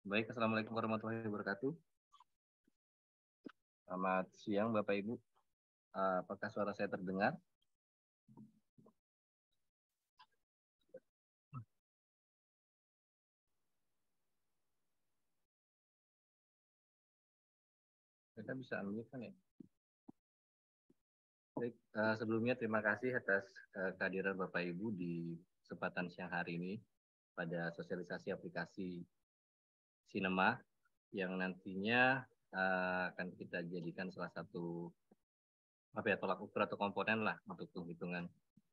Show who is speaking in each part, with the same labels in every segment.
Speaker 1: Baik, Assalamualaikum warahmatullahi wabarakatuh. Selamat siang Bapak Ibu. Apakah suara saya terdengar? Kita bisa unmute kan ya? Baik, sebelumnya terima kasih atas kehadiran Bapak Ibu di kesempatan siang hari ini pada sosialisasi aplikasi Sinema yang nantinya akan kita jadikan salah satu tolak ukur atau komponen lah untuk penghitungan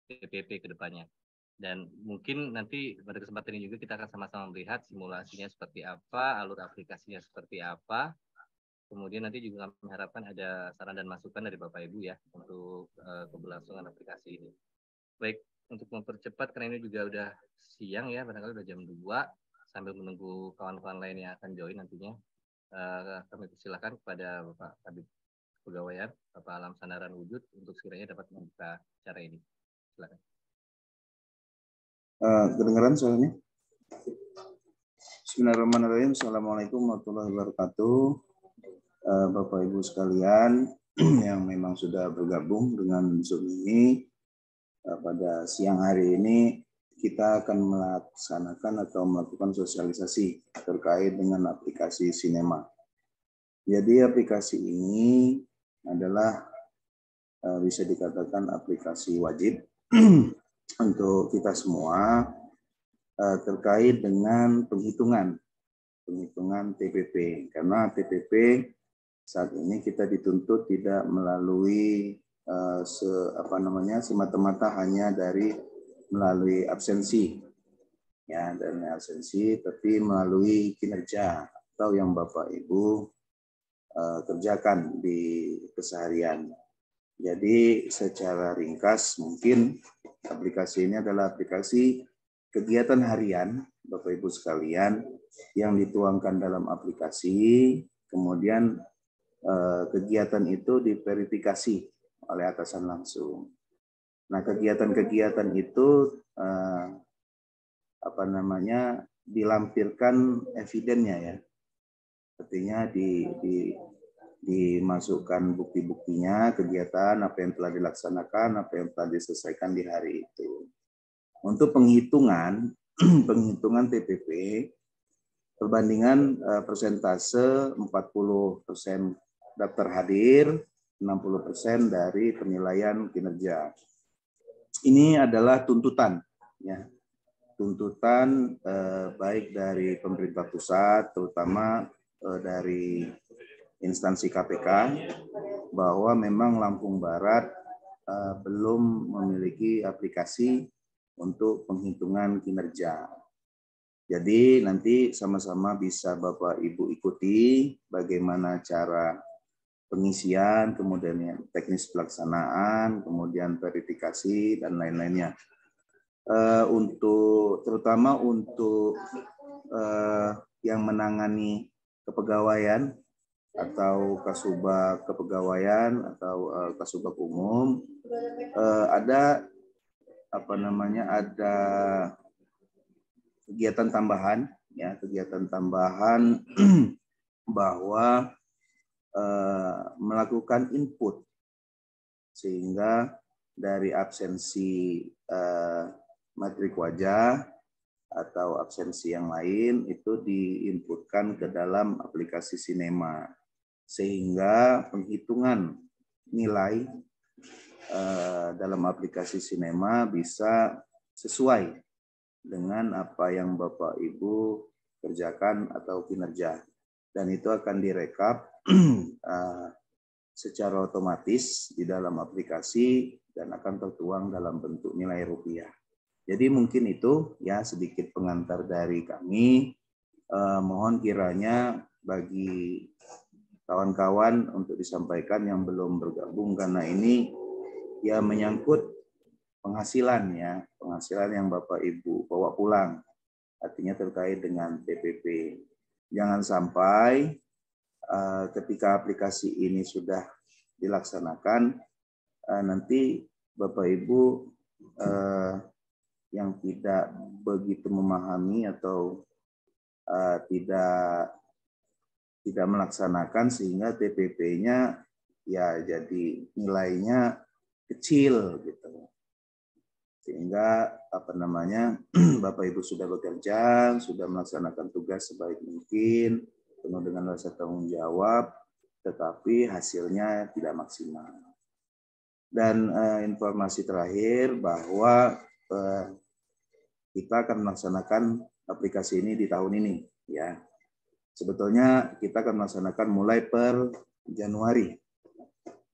Speaker 1: PPP ke depannya. Dan mungkin nanti pada kesempatan ini juga kita akan sama-sama melihat simulasinya seperti apa, alur aplikasinya seperti apa. Kemudian nanti juga kami harapkan ada saran dan masukan dari Bapak Ibu ya untuk keberlangsungan aplikasi ini. Baik, untuk mempercepat karena ini juga udah siang ya, barangkali udah jam 2, sambil menunggu kawan-kawan lain yang akan join nantinya. Kami persilakan kepada Bapak Kabid Kepegawaian, Bapak Alam Sandaran Wujud untuk sekiranya dapat membuka acara ini. Silakan.
Speaker 2: Kedengaran suaranya? Bismillahirrahmanirrahim. Assalamualaikum warahmatullahi wabarakatuh. Bapak Ibu sekalian yang memang sudah bergabung dengan Zoom ini, pada siang hari ini kita akan melaksanakan atau melakukan sosialisasi terkait dengan aplikasi Sinema. Jadi aplikasi ini adalah bisa dikatakan aplikasi wajib untuk kita semua terkait dengan penghitungan TPP, karena TPP saat ini kita dituntut tidak melalui semata-mata hanya melalui absensi ya, dan absensi, tapi melalui kinerja atau yang Bapak Ibu kerjakan di keseharian. Jadi secara ringkas mungkin aplikasi ini adalah aplikasi kegiatan harian Bapak Ibu sekalian yang dituangkan dalam aplikasi, kemudian kegiatan itu diverifikasi oleh atasan langsung. Nah, kegiatan-kegiatan itu dilampirkan evidennya ya. Artinya dimasukkan bukti-buktinya, kegiatan apa yang telah dilaksanakan, apa yang telah diselesaikan di hari itu. Untuk penghitungan TPP, perbandingan persentase 40% daftar hadir, 60% dari penilaian kinerja. Ini adalah tuntutan, ya, tuntutan baik dari pemerintah pusat, terutama dari instansi KPK, bahwa memang Lampung Barat belum memiliki aplikasi untuk penghitungan kinerja. Jadi nanti sama-sama bisa Bapak Ibu ikuti bagaimana cara pengisian, kemudian teknis pelaksanaan, kemudian verifikasi dan lain-lainnya. Terutama untuk yang menangani kepegawaian atau kasubag kepegawaian atau kasubag umum, ada kegiatan tambahan ya, kegiatan tambahan bahwa melakukan input, sehingga dari absensi matrik wajah atau absensi yang lain itu diinputkan ke dalam aplikasi Sinema, sehingga penghitungan nilai dalam aplikasi Sinema bisa sesuai dengan apa yang Bapak Ibu kerjakan atau kinerja, dan itu akan direkap secara otomatis di dalam aplikasi dan akan tertuang dalam bentuk nilai rupiah. Jadi mungkin itu ya sedikit pengantar dari kami. Mohon kiranya bagi kawan-kawan untuk disampaikan yang belum bergabung, karena ini ya menyangkut penghasilan ya, penghasilan yang Bapak Ibu bawa pulang, artinya terkait dengan TPP. Jangan sampai ketika aplikasi ini sudah dilaksanakan, nanti Bapak Ibu yang tidak begitu memahami atau tidak melaksanakan sehingga TPP-nya ya jadi nilainya kecil gitu. Sehingga Bapak Ibu sudah bekerja, sudah melaksanakan tugas sebaik mungkin, penuh dengan rasa tanggung jawab, tetapi hasilnya tidak maksimal. Dan informasi terakhir bahwa kita akan melaksanakan aplikasi ini di tahun ini, ya. Sebetulnya kita akan melaksanakan mulai per Januari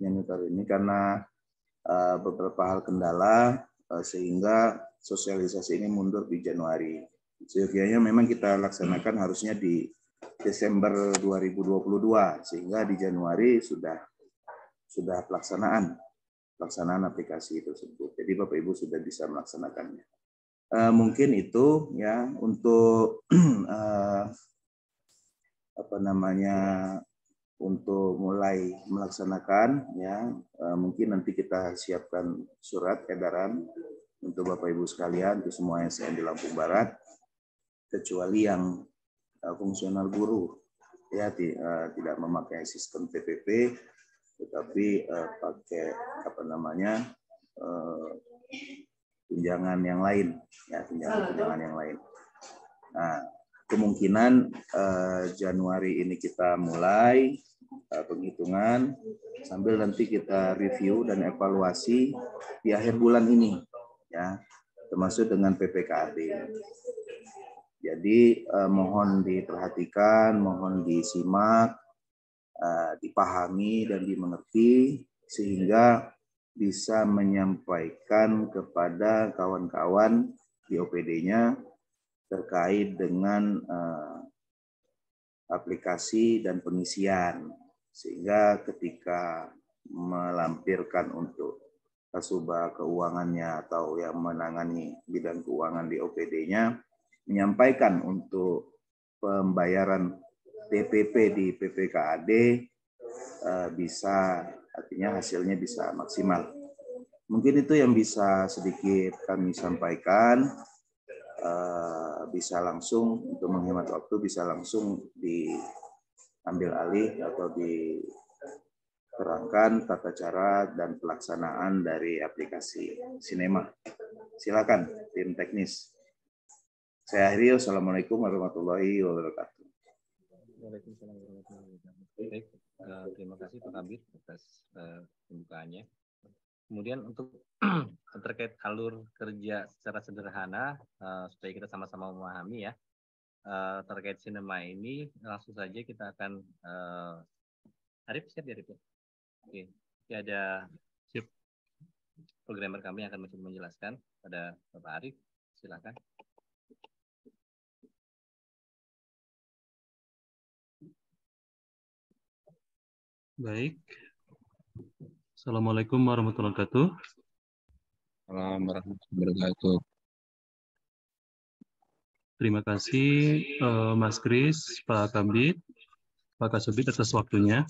Speaker 2: ini karena beberapa hal kendala sehingga sosialisasi ini mundur di Januari. Sebenarnya memang kita laksanakan harusnya di Desember 2022 sehingga di Januari sudah pelaksanaan aplikasi tersebut. Jadi Bapak Ibu sudah bisa melaksanakannya. Mungkin itu ya untuk untuk mulai melaksanakan ya, mungkin nanti kita siapkan surat edaran untuk Bapak Ibu sekalian, untuk semua ASN di Lampung Barat, kecuali yang fungsional buruh ya tidak memakai sistem TPP, tetapi pakai tunjangan yang lain ya, tunjangan yang lain. Nah, kemungkinan Januari ini kita mulai penghitungan sambil nanti kita review dan evaluasi di akhir bulan ini ya, termasuk dengan PPKAD. Jadi mohon diperhatikan, mohon disimak, dipahami dan dimengerti sehingga bisa menyampaikan kepada kawan-kawan di OPD-nya terkait dengan aplikasi dan pengisian, sehingga ketika melampirkan untuk kasubag keuangannya atau yang menangani bidang keuangan di OPD-nya menyampaikan untuk pembayaran TPP di PPKAD bisa, artinya hasilnya bisa maksimal. Mungkin itu yang bisa sedikit kami sampaikan. Bisa langsung untuk menghemat waktu, bisa langsung diambil alih atau diterangkan tata cara dan pelaksanaan dari aplikasi Sinema. Silakan tim teknis. Saya akhiri. Wassalamualaikum warahmatullahi wabarakatuh.
Speaker 1: Waalaikumsalam warahmatullahi wabarakatuh. Baik, terima kasih Pak Kabir atas pembukaannya. Kemudian untuk terkait alur kerja secara sederhana, supaya kita sama-sama memahami ya, terkait sinema ini, langsung saja kita akan, Arif, siap ya Arif? Oke, ini ada programmer kami yang akan mencoba menjelaskan pada Bapak Arif, silakan.
Speaker 3: Baik. Assalamualaikum warahmatullahi wabarakatuh.
Speaker 4: Assalamualaikum warahmatullahi wabarakatuh.
Speaker 3: Terima kasih Mas Kris, Pak Kabid, Pak Kasubit atas waktunya.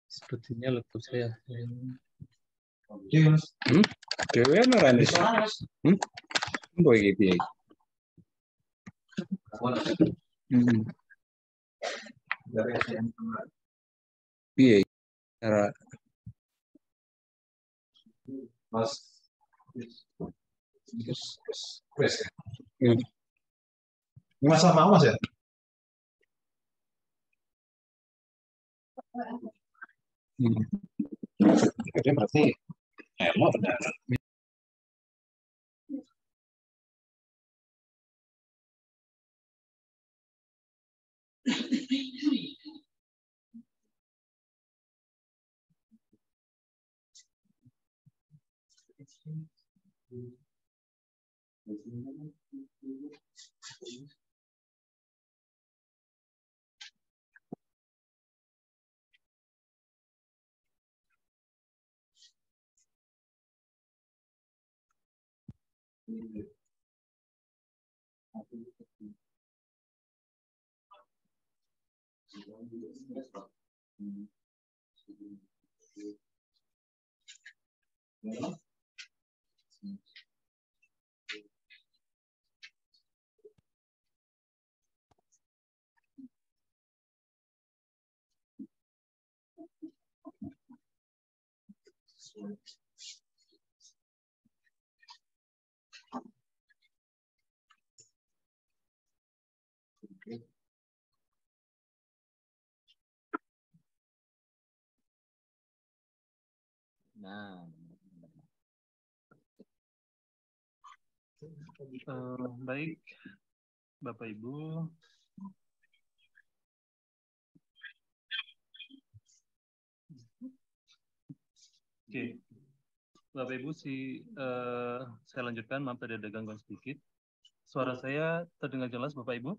Speaker 3: Sepertinya laptop saya.
Speaker 4: Dewe Narandes. Boy gitu ya. Iya. Cara Mas.
Speaker 5: Mas sama Mas ya?
Speaker 4: Jadi berarti emang benar.
Speaker 1: Nah,
Speaker 3: Baik, Bapak Ibu. Oke, Bapak Ibu saya lanjutkan. Maaf tadi ada gangguan sedikit. Suara saya terdengar jelas, Bapak Ibu?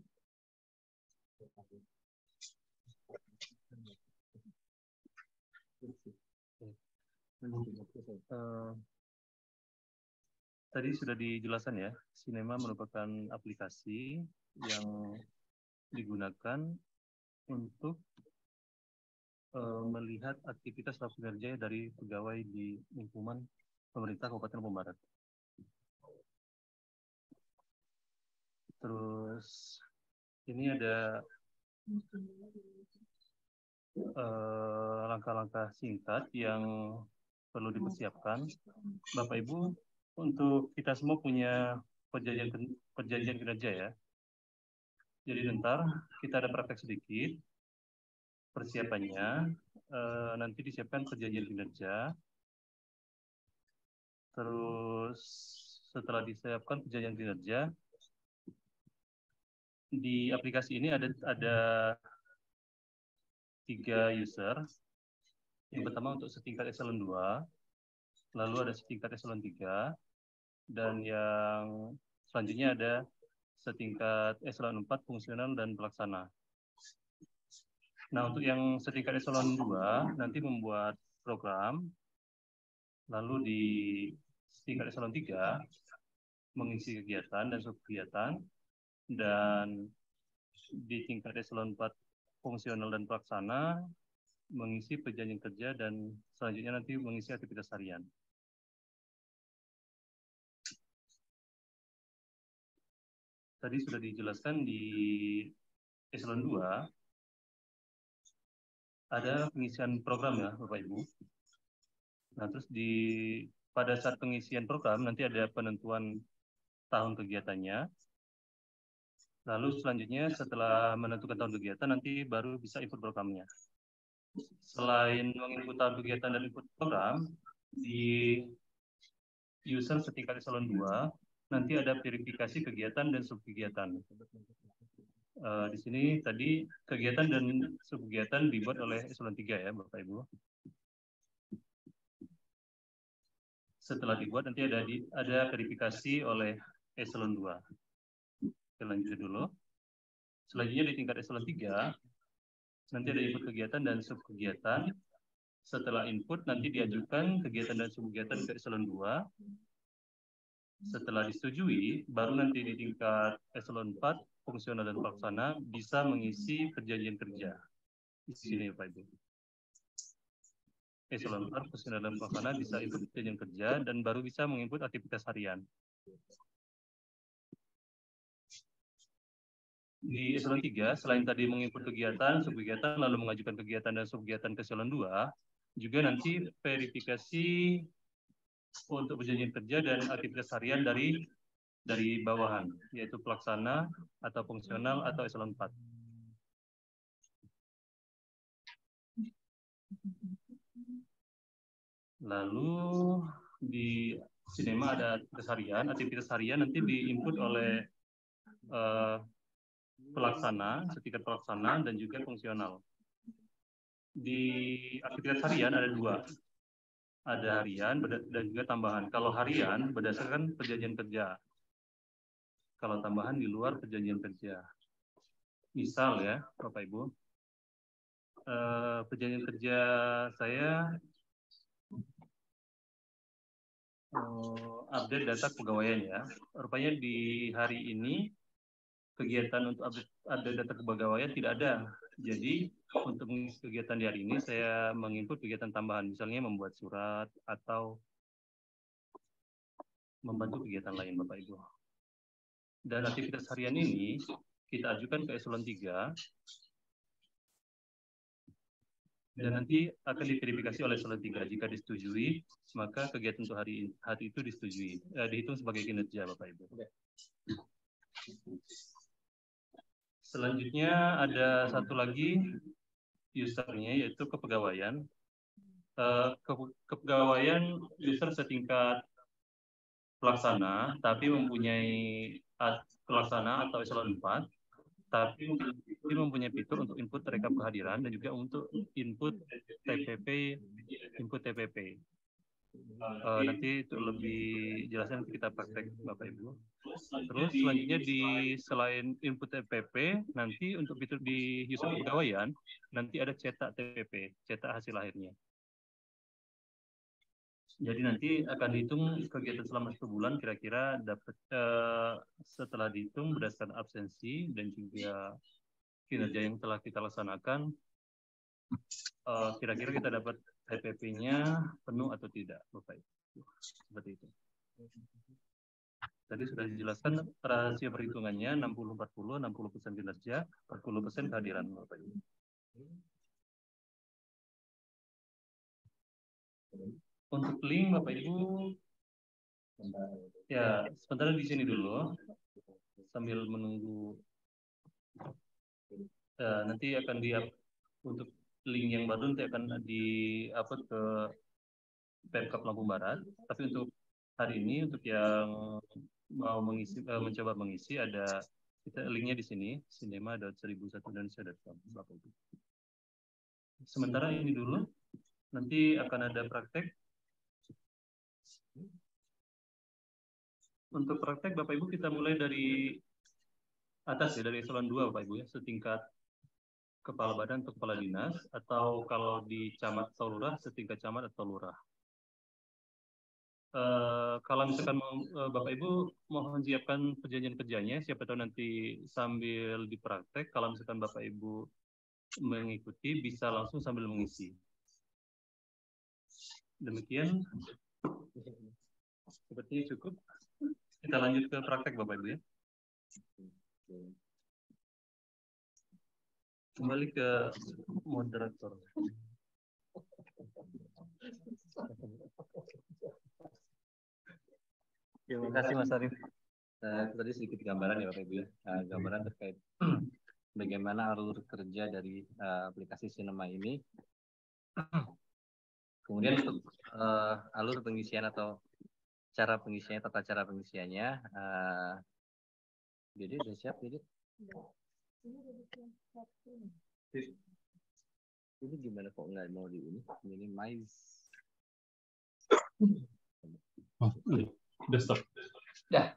Speaker 3: Tadi sudah dijelaskan ya, Sinema merupakan aplikasi yang digunakan untuk melihat aktivitas dan kinerja dari pegawai di lingkungan pemerintah Kabupaten Lombok Barat. Terus ini ada langkah-langkah singkat yang perlu dipersiapkan. Bapak Ibu, untuk kita semua punya perjanjian kinerja ya. Jadi bentar kita ada praktek sedikit. Persiapannya nanti disiapkan perjanjian kinerja. Terus setelah disiapkan perjanjian kinerja, di aplikasi ini ada 3 user. Yang pertama untuk setingkat eselon 2, lalu ada setingkat eselon 3, dan yang selanjutnya ada setingkat eselon 4 fungsional dan pelaksana. Nah, untuk yang setingkat eselon 2 nanti membuat program, lalu di setingkat eselon 3 mengisi kegiatan dan subkegiatan, dan di tingkat eselon 4 fungsional dan pelaksana mengisi perjanjian kerja, dan selanjutnya nanti mengisi aktivitas harian. Tadi sudah dijelaskan di eselon 2 ada pengisian program ya Bapak Ibu. Nah, terus pada saat pengisian program nanti ada penentuan tahun kegiatannya. Lalu selanjutnya setelah menentukan tahun kegiatan nanti baru bisa input programnya. Selain menginput tahun kegiatan dan input program, di user setingkat eselon 2 nanti ada verifikasi kegiatan dan subkegiatan. Di sini tadi kegiatan dan subkegiatan dibuat oleh eselon 3 ya Bapak Ibu. Setelah dibuat nanti ada verifikasi oleh eselon 2. Kita lanjut dulu. Selanjutnya di tingkat eselon 3 nanti ada input kegiatan dan subkegiatan. Setelah input nanti diajukan kegiatan dan subkegiatan ke eselon 2. Setelah disetujui, baru nanti di tingkat eselon 4 fungsional dan pelaksana bisa mengisi perjanjian kerja. Di sini Pak Ibu. Eselon 4 fungsional dan pelaksana bisa input perjanjian kerja dan baru bisa menginput aktivitas harian. Di eselon 3, selain tadi menginput kegiatan, subkegiatan, lalu mengajukan kegiatan dan subkegiatan ke eselon 2, juga nanti verifikasi untuk perjanjian kerja dan aktivitas harian dari bawahan, yaitu pelaksana atau fungsional atau eselon 4. Lalu di Sinema ada aktivitas harian nanti diinput oleh pelaksana, setingkat pelaksana, dan juga fungsional. Di aktivitas harian ada 2. Ada harian dan juga tambahan. Kalau harian berdasarkan perjanjian kerja. Kalau tambahan di luar perjanjian kerja. Misal ya, Bapak Ibu, perjanjian kerja saya update data kepegawaian ya. Rupanya di hari ini kegiatan untuk update data kepegawaian tidak ada. Jadi untuk mengisi kegiatan di hari ini saya menginput kegiatan tambahan, misalnya membuat surat atau membantu kegiatan lain Bapak Ibu. Dan aktivitas harian ini kita ajukan ke eselon 3 dan nanti akan diverifikasi oleh eselon 3. Jika disetujui, maka kegiatan untuk hari itu disetujui, dihitung sebagai kinerja Bapak Ibu. Selanjutnya ada satu lagi usernya, yaitu kepegawaian. Kepegawaian user setingkat pelaksana, tapi mempunyai pelaksana atau eselon 4, tapi mempunyai fitur untuk input rekap kehadiran dan juga untuk input TPP, nanti itu lebih jelasnya nanti kita praktek Bapak Ibu. Terus selanjutnya selain input TPP, nanti untuk fitur di user kepegawaian nanti ada cetak TPP, cetak hasil akhirnya. Jadi nanti akan dihitung kegiatan selama 1 bulan kira-kira dapat setelah dihitung berdasarkan absensi dan juga kinerja yang telah kita laksanakan, kira-kira kita dapat TPP-nya penuh atau tidak, Bapak Ibu. Seperti itu. Tadi sudah dijelaskan rasio perhitungannya 60-40, 60% kinerja, 40% kehadiran, Bapak Ibu. Untuk link Bapak Ibu, ya sebentar di sini dulu sambil menunggu. Nanti akan untuk link yang baru nanti akan di-upload ke Pemkab Lampung Barat. Tapi untuk hari ini untuk yang mau mencoba mengisi ada linknya di sini cinema.1001indonesia.com Bapak Ibu. Sementara ini dulu, nanti akan ada praktek. Untuk praktek Bapak Ibu kita mulai dari atas ya, dari eselon 2 Bapak Ibu ya, setingkat kepala badan atau kepala dinas, atau kalau di camat atau lurah setingkat camat atau lurah. Kalau misalkan Bapak Ibu mohon siapkan perjanjian kerjanya, siapa tahu nanti sambil dipraktek, kalau misalkan Bapak Ibu mengikuti bisa langsung sambil mengisi. Demikian, sepertinya cukup. Kita lanjut ke praktek Bapak Ibu ya. Kembali ke moderator. Terima kasih Mas Arif. Tadi sedikit gambaran ya Bapak Ibu ya. Gambaran terkait bagaimana alur kerja dari aplikasi Sinema ini. Kemudian untuk alur pengisian atau cara pengisiannya, tata cara pengisiannya. Jadi udah siap, jadi. Ini gimana kok nggak mau di ini? Minimize.
Speaker 5: Oh, udah stop.
Speaker 1: Dah.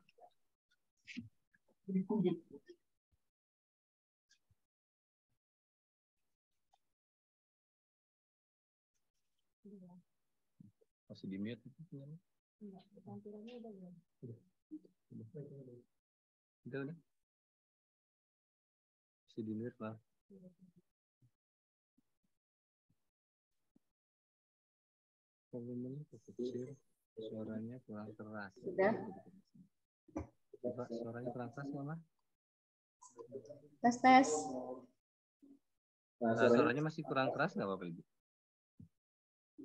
Speaker 1: Masih di mute itu. Udah. Masih di mute lah. Volumenya kecil, suaranya kurang keras.
Speaker 6: Sudah.
Speaker 1: Suaranya kurang keras Mama?
Speaker 6: Tes.
Speaker 1: Suaranya masih kurang keras nggak Bapak Ibu?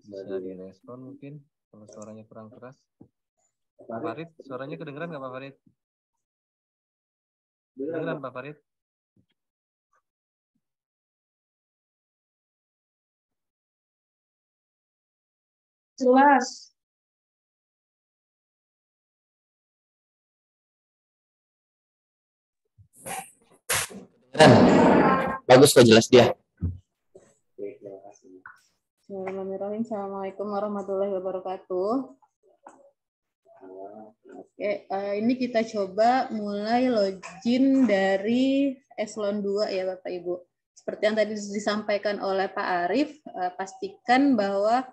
Speaker 1: Bisa direspon mungkin kalau suaranya kurang keras. Pak Farid, suaranya kedengeran nggak Pak Farid? Kedengeran Pak Farid?
Speaker 6: Jelas.
Speaker 7: Bagus kok, jelas dia.
Speaker 6: Bismillahirrahmanirrahim. Assalamualaikum warahmatullahi wabarakatuh. Oke, ini kita coba mulai login dari eselon 2 ya Bapak Ibu. Seperti yang tadi disampaikan oleh Pak Arief, pastikan bahwa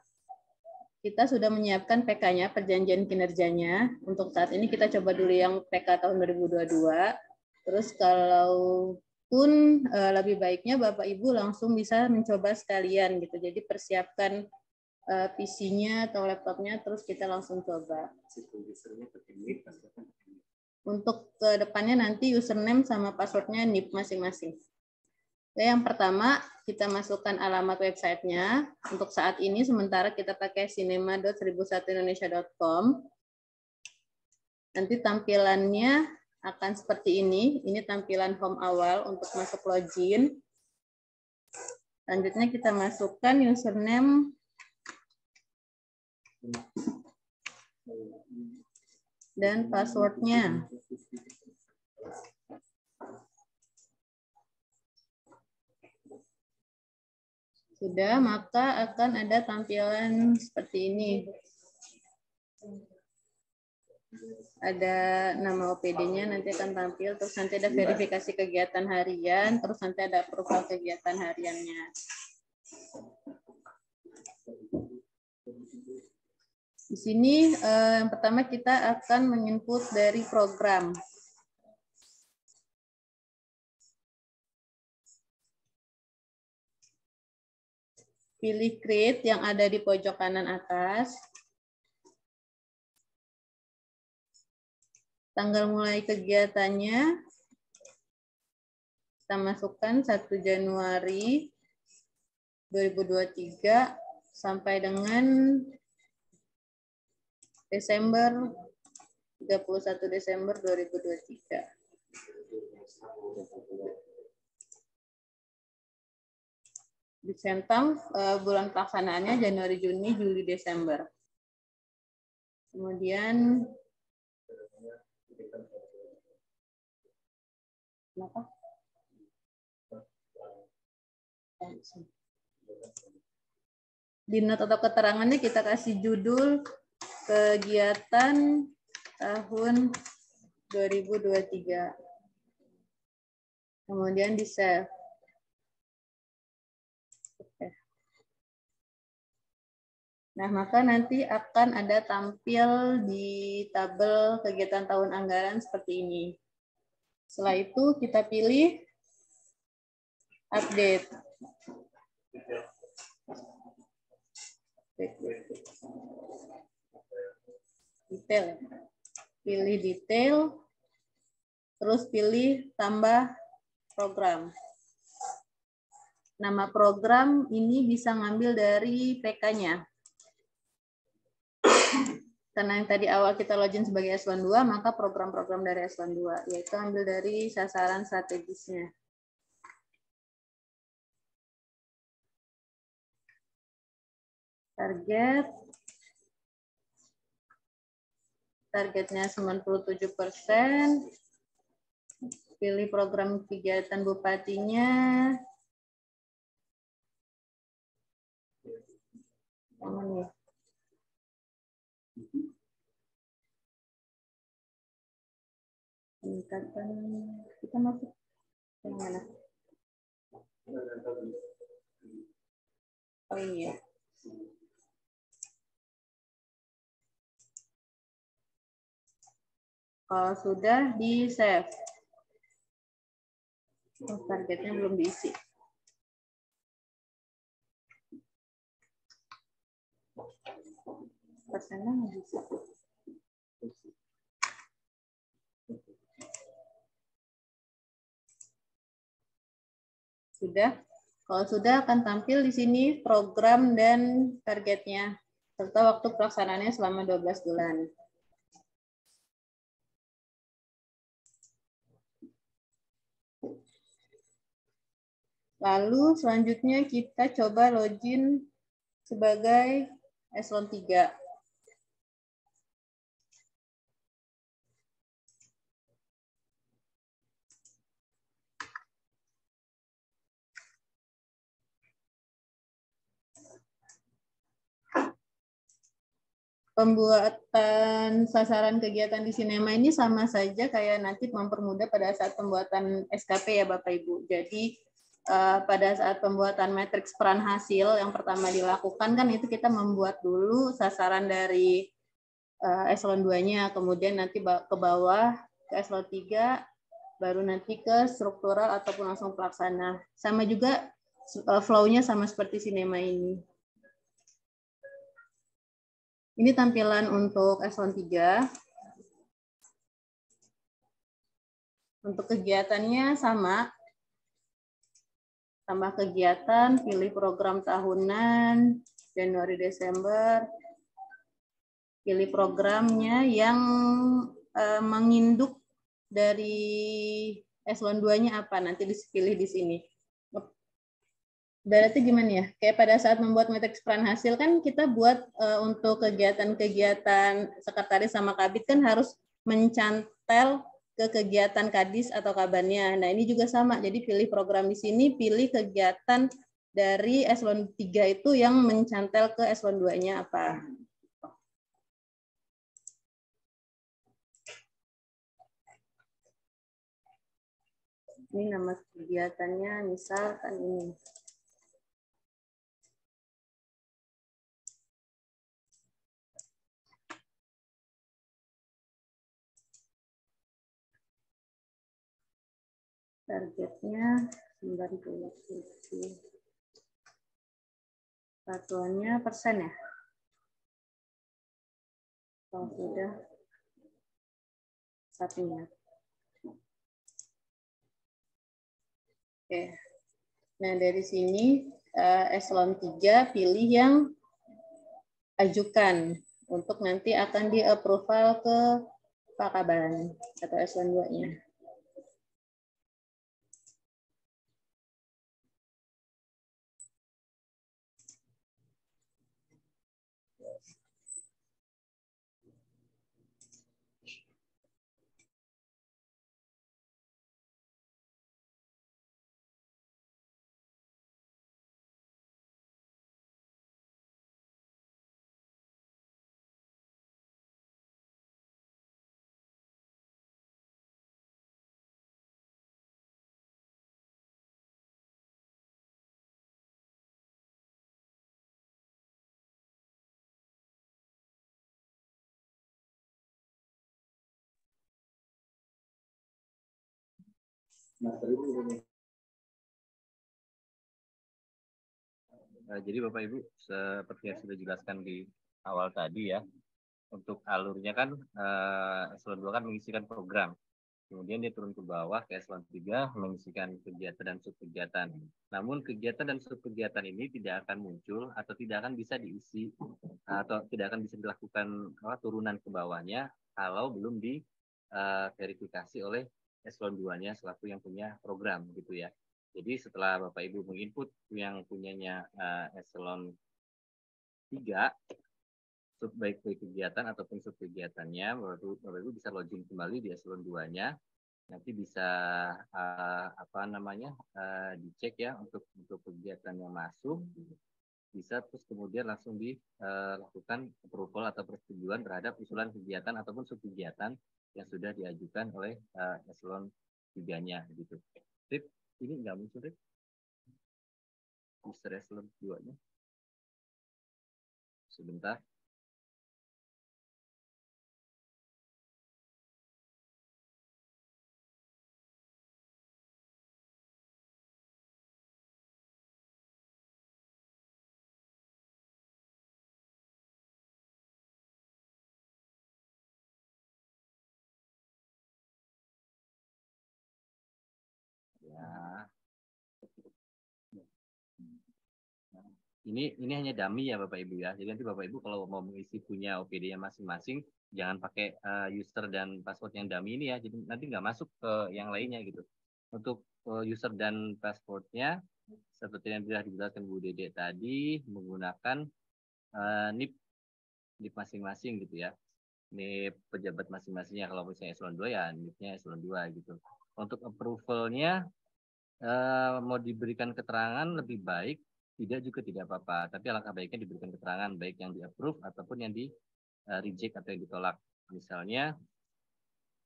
Speaker 6: kita sudah menyiapkan PK-nya, perjanjian kinerjanya. Untuk saat ini kita coba dulu yang PK tahun 2022. Terus kalau pun lebih baiknya Bapak Ibu langsung bisa mencoba sekalian gitu. Jadi persiapkan PC-nya atau laptopnya, terus kita langsung coba. Untuk ke depannya nanti username sama passwordnya NIP masing-masing. Yang pertama kita masukkan alamat websitenya. Untuk saat ini sementara kita pakai cinema.1001indonesia.com. Nanti tampilannya akan seperti ini. Ini tampilan home awal untuk masuk login. Selanjutnya kita masukkan username dan passwordnya. Sudah, maka akan ada tampilan seperti ini. Ada nama OPD-nya nanti akan tampil, terus nanti ada verifikasi kegiatan harian, terus nanti ada profil kegiatan hariannya. Di sini yang pertama kita akan menginput dari program. Pilih create yang ada di pojok kanan atas. Tanggal mulai kegiatannya kita masukkan 1 Januari 2023 sampai dengan Desember 31 Desember 2023. Dicentang bulan pelaksanaannya Januari, Juni, Juli, Desember. Kemudian kenapa? Di note atau keterangannya kita kasih judul kegiatan tahun 2023. Kemudian di save. Nah, maka nanti akan ada tampil di tabel kegiatan tahun anggaran seperti ini. Setelah itu kita pilih update. Detail. Pilih detail, terus pilih tambah program. Nama program ini bisa ngambil dari PK-nya. Karena yang tadi awal kita login sebagai eselon 2, maka program-program dari eselon 2, yaitu ambil dari sasaran strategisnya. Targetnya 97%. Pilih program kegiatan bupatinya. Yang ini. Peningkatan kita masuk yang mana? Oh ini ya. Kalau sudah di save. Oh, targetnya belum diisi. Persennya nggak bisa. Sudah. Kalau sudah akan tampil di sini program dan targetnya serta waktu pelaksanaannya selama 12 bulan. Lalu selanjutnya kita coba login sebagai eselon 3. pembuatan sasaran kegiatan di Sinema ini sama saja kayak nanti mempermudah pada saat pembuatan SKP ya Bapak Ibu. Jadi pada saat pembuatan matriks peran hasil yang pertama dilakukan kan itu kita membuat dulu sasaran dari eselon 2-nya, kemudian nanti ke bawah ke eselon 3, baru nanti ke struktural ataupun langsung pelaksana. Sama juga flow-nya sama seperti Sinema ini. Ini tampilan untuk eselon 3. Untuk kegiatannya sama. Tambah kegiatan, pilih program tahunan, Januari-Desember. Pilih programnya yang menginduk dari eselon 2-nya apa, nanti dipilih di sini. Berarti gimana ya? Kayak pada saat membuat matriks peran hasil kan kita buat untuk kegiatan-kegiatan sekretaris sama kabid kan harus mencantel ke kegiatan kadis atau kabannya. Nah, ini juga sama. Jadi pilih program di sini, pilih kegiatan dari eselon 3 itu yang mencantel ke eselon 2-nya apa. Ini nama kegiatannya misalkan ini. Targetnya 97. Satuannya persen ya? Kalau sudah satunya. Oke. Nah, dari sini eselon 3 pilih yang ajukan untuk nanti akan di-approval ke Pak Kaban atau eselon 2-nya.
Speaker 1: Jadi Bapak Ibu, seperti yang sudah dijelaskan di awal tadi ya, untuk alurnya kan eselon 2 kan mengisikan program. Kemudian dia turun ke bawah ke eselon 3 mengisikan kegiatan dan subkegiatan. Namun kegiatan dan subkegiatan ini tidak akan muncul atau tidak akan bisa diisi atau tidak akan bisa dilakukan turunan ke bawahnya kalau belum diverifikasi oleh eselon 2-nya selaku yang punya program gitu ya. Jadi setelah Bapak Ibu menginput yang punyanya eselon 3, baik kegiatan ataupun subkegiatannya, Bapak Ibu bisa login kembali di eselon 2-nya. Nanti bisa dicek ya untuk kegiatan yang masuk, bisa terus kemudian langsung dilakukan approval atau persetujuan terhadap usulan kegiatan ataupun subkegiatan yang sudah diajukan oleh eselon 3-nya gitu. Tip, ini nggak muncul deh. User eselon 2-nya. Sebentar. Ya. Ini hanya dummy ya Bapak Ibu ya. Jadi nanti Bapak Ibu kalau mau mengisi punya OPD-nya masing-masing, jangan pakai user dan password yang dummy ini ya. Jadi nanti nggak masuk ke yang lainnya gitu. Untuk user dan passwordnya, seperti yang sudah dijelaskan Bu Dede tadi, menggunakan NIP masing-masing gitu ya. NIP pejabat masing-masingnya. Kalau misalnya eselon 2 ya NIP-nya eselon 2 gitu. Untuk approval-nya mau diberikan keterangan lebih baik, tidak juga tidak apa-apa. Tapi alangkah baiknya diberikan keterangan baik yang di-approve ataupun yang reject atau yang ditolak. Misalnya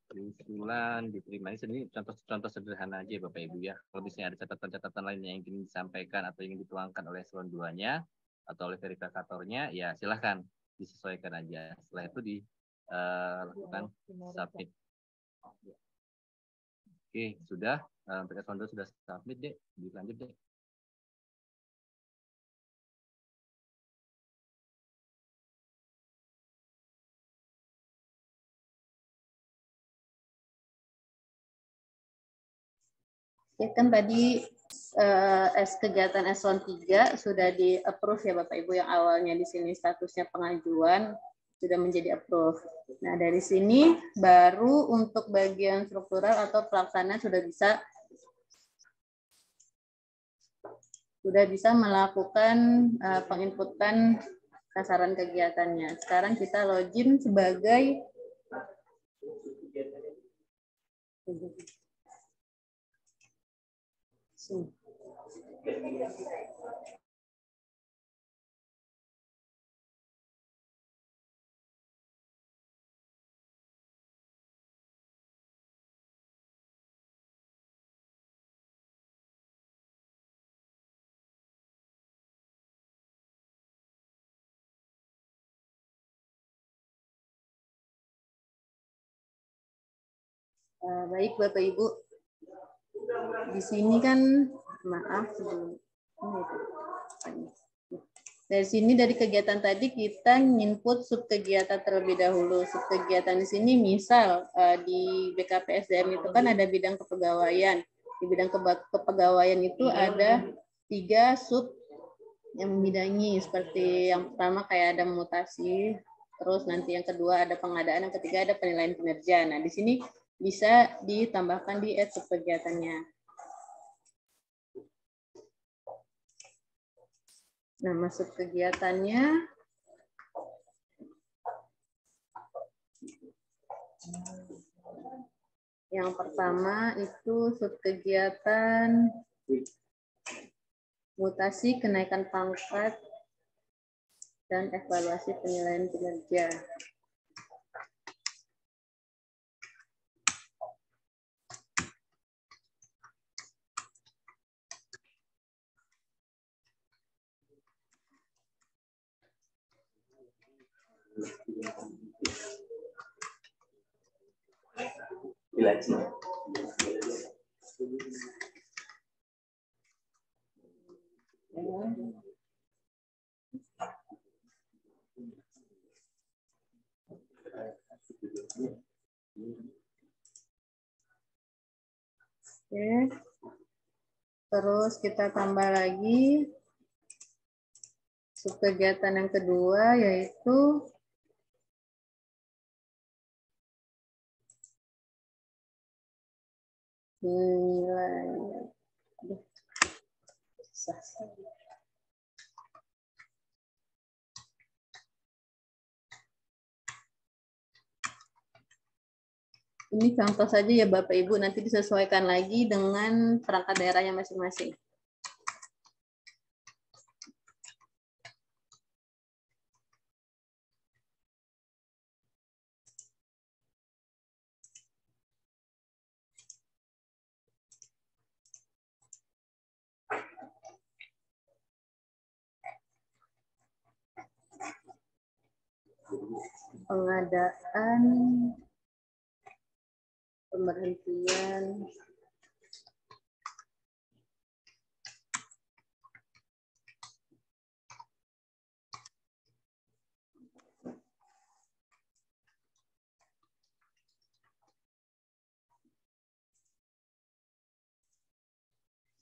Speaker 1: usulan diterima, ini contoh sederhana aja Bapak Ibu ya. Kalau misalnya ada catatan-catatan lain yang ingin disampaikan atau ingin dituangkan oleh eselon 2-nya atau oleh verifikatornya, ya silahkan disesuaikan aja. Setelah itu dilakukan submit. Oke, sudah. Untuk eselon 2 sudah submit deh. Dilanjut deh.
Speaker 6: Ya kan tadi kegiatan eselon 3 sudah di-approve ya Bapak Ibu, yang awalnya di sini statusnya pengajuan sudah menjadi approve. Nah, dari sini baru untuk bagian struktural atau pelaksana sudah bisa melakukan penginputan sasaran kegiatannya. Sekarang kita login sebagai baik Bapak Ibu. Di sini kan dari sini dari kegiatan tadi kita input subkegiatan terlebih dahulu. Subkegiatan di sini misal di BKPSDM itu kan ada bidang kepegawaian. Di bidang kepegawaian itu ada 3 sub yang membidangi, seperti yang pertama kayak ada mutasi, terus nanti yang kedua ada pengadaan, yang ketiga ada penilaian kinerja. Nah, di sini bisa ditambahkan di add subkegiatannya. Nah, masuk kegiatannya. Yang pertama itu subkegiatan mutasi kenaikan pangkat dan evaluasi penilaian kinerja. Oke. Terus kita tambah lagi subkegiatan yang kedua, yaitu nilai. Ini contoh saja ya Bapak Ibu, nanti disesuaikan lagi dengan perangkat daerahnya masing-masing. Pengadaan, pemberhentian,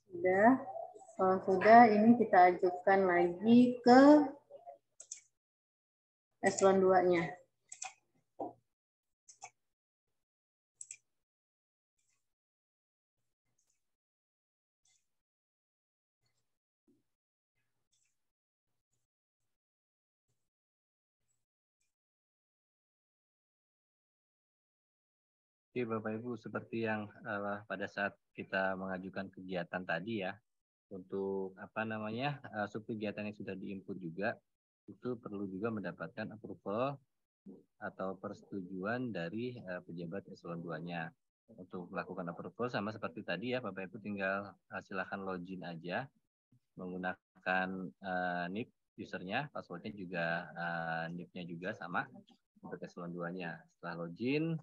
Speaker 6: sudah. Kalau sudah, ini kita ajukan lagi ke eselon 2-nya.
Speaker 1: Oke Bapak Ibu, seperti yang pada saat kita mengajukan kegiatan tadi ya, untuk subkegiatan yang sudah diinput juga, itu perlu juga mendapatkan approval atau persetujuan dari pejabat eselon 2-nya untuk melakukan approval. Sama seperti tadi ya Bapak Ibu, tinggal silakan login aja menggunakan NIP usernya, passwordnya juga NIP-nya juga sama untuk eselon 2-nya. Setelah login,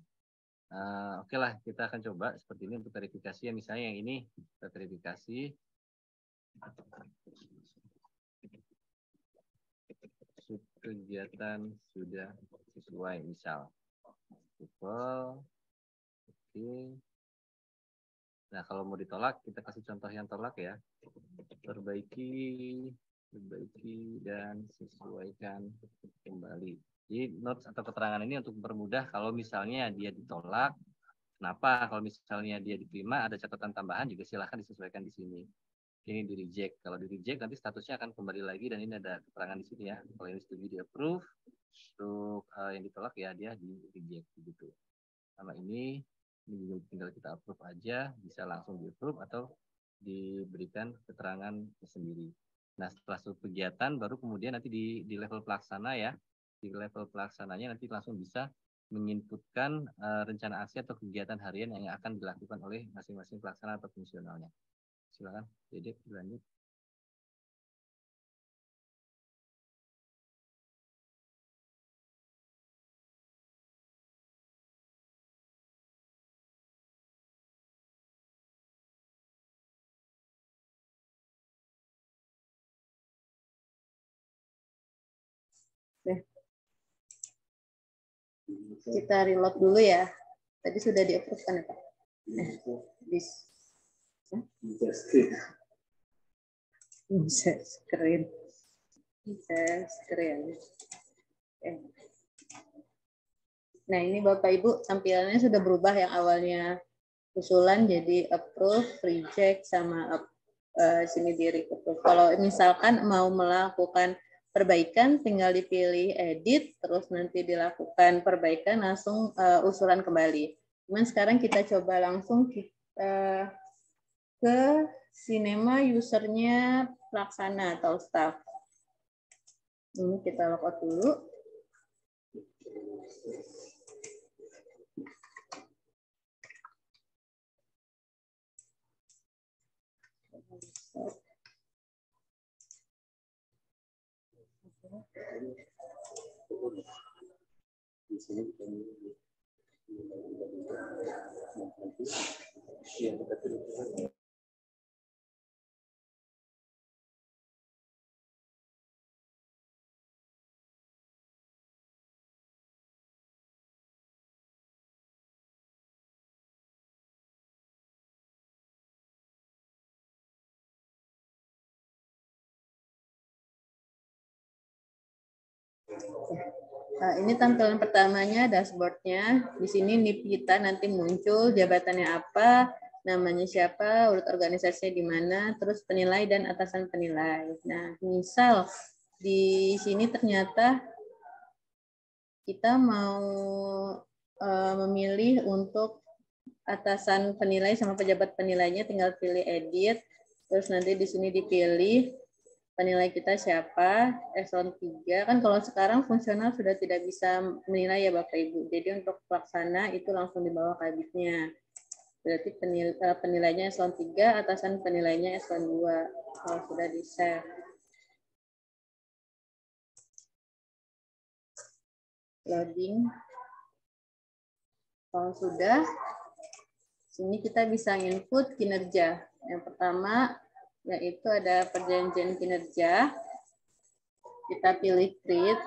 Speaker 1: oke lah, kita akan coba seperti ini untuk verifikasi ya. Misalnya yang ini kita verifikasi kegiatan sudah sesuai, misal oke. Nah, kalau mau ditolak, kita kasih contoh yang tolak ya. Perbaiki dan sesuaikan kembali. Jadi notes atau keterangan ini untuk mempermudah kalau misalnya dia ditolak. Kenapa? Kalau misalnya dia diterima, ada catatan tambahan juga silahkan disesuaikan di sini. Ini di reject. Kalau di reject nanti statusnya akan kembali lagi dan ini ada keterangan di sini ya. Kalau ini setuju di approve, untuk yang ditolak ya dia di reject begitu. Sama ini juga tinggal kita approve aja, bisa langsung di approve atau diberikan keterangan sendiri. Nah, setelah suatu kegiatan baru kemudian nanti di level pelaksana ya. Di level pelaksananya nanti langsung bisa menginputkan rencana aksi atau kegiatan harian yang akan dilakukan oleh masing-masing pelaksana atau fungsionalnya. Silakan, Dedek, lanjut.
Speaker 6: Kita reload dulu ya. Tadi sudah di-approve kan ya Pak? Bisa screen. Nah, ini Bapak Ibu tampilannya sudah berubah, yang awalnya usulan jadi approve, reject, sama sini di approve. Kalau misalkan mau melakukan perbaikan, tinggal dipilih edit, terus nanti dilakukan perbaikan, langsung usulan kembali. Cuman sekarang kita coba langsung kita ke Cinema usernya pelaksana atau staff. Ini kita logout dulu. Nah, ini tampilan pertamanya, dashboardnya. Di sini NIP kita nanti muncul, jabatannya apa, namanya siapa, urut organisasinya di mana, terus penilai dan atasan penilai. Nah, misal di sini ternyata kita mau memilih untuk atasan penilai sama pejabat penilainya, tinggal pilih edit, terus nanti di sini dipilih penilai kita siapa, eselon 3. Kan kalau sekarang fungsional sudah tidak bisa menilai ya Bapak Ibu. Jadi untuk pelaksana itu langsung di bawah kabitnya. Berarti penilainya eselon 3, atasan penilainya eselon 2. Kalau sudah di-save. Loading. Kalau sudah, sini kita bisa input kinerja. Yang pertama, yaitu ada perjanjian kinerja. Kita pilih create,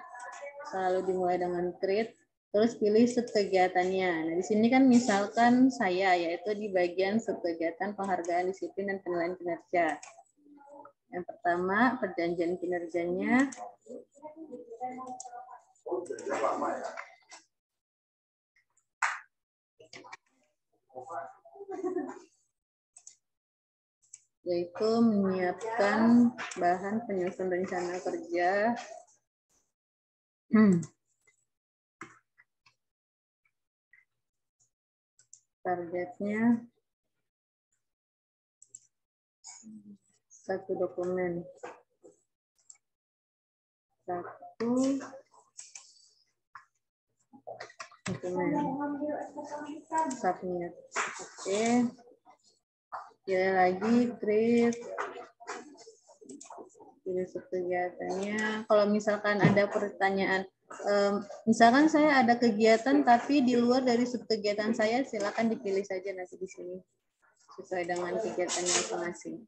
Speaker 6: selalu dimulai dengan create, terus pilih subkegiatannya. Nah, di sini kan misalkan saya, yaitu di bagian subkegiatan penghargaan disiplin dan penilaian kinerja. Yang pertama, perjanjian kinerjanya. Yaitu menyiapkan bahan penyusun rencana kerja. Targetnya 1 dokumen. 1 Submit. Oke. Pilih lagi create. Pilih kegiatannya. Kalau misalkan ada pertanyaan, misalkan saya ada kegiatan tapi di luar dari subkegiatan saya, silakan dipilih saja nanti di sini sesuai dengan kegiatannya masing-masing.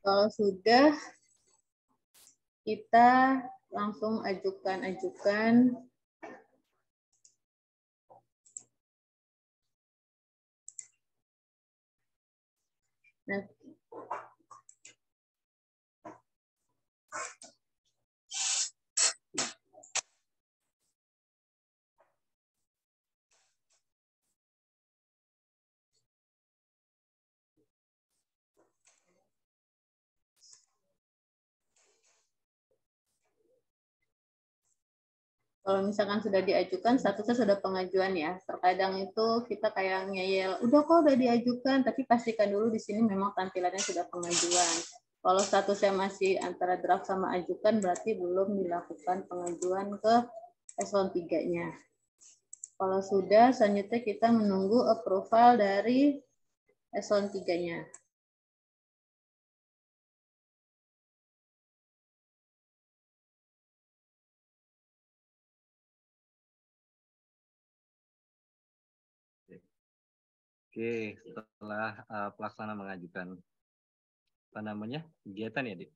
Speaker 6: Kalau sudah, kita langsung ajukan. Nah, kalau misalkan sudah diajukan, statusnya sudah pengajuan ya. Terkadang itu kita kayak ngeyel, udah kok udah diajukan, tapi pastikan dulu di sini memang tampilannya sudah pengajuan. Kalau statusnya masih antara draft sama ajukan, berarti belum dilakukan pengajuan ke eselon 3-nya. Kalau sudah, selanjutnya kita menunggu approval dari eselon 3-nya.
Speaker 1: Oke, setelah pelaksana mengajukan kegiatan ya, Dik.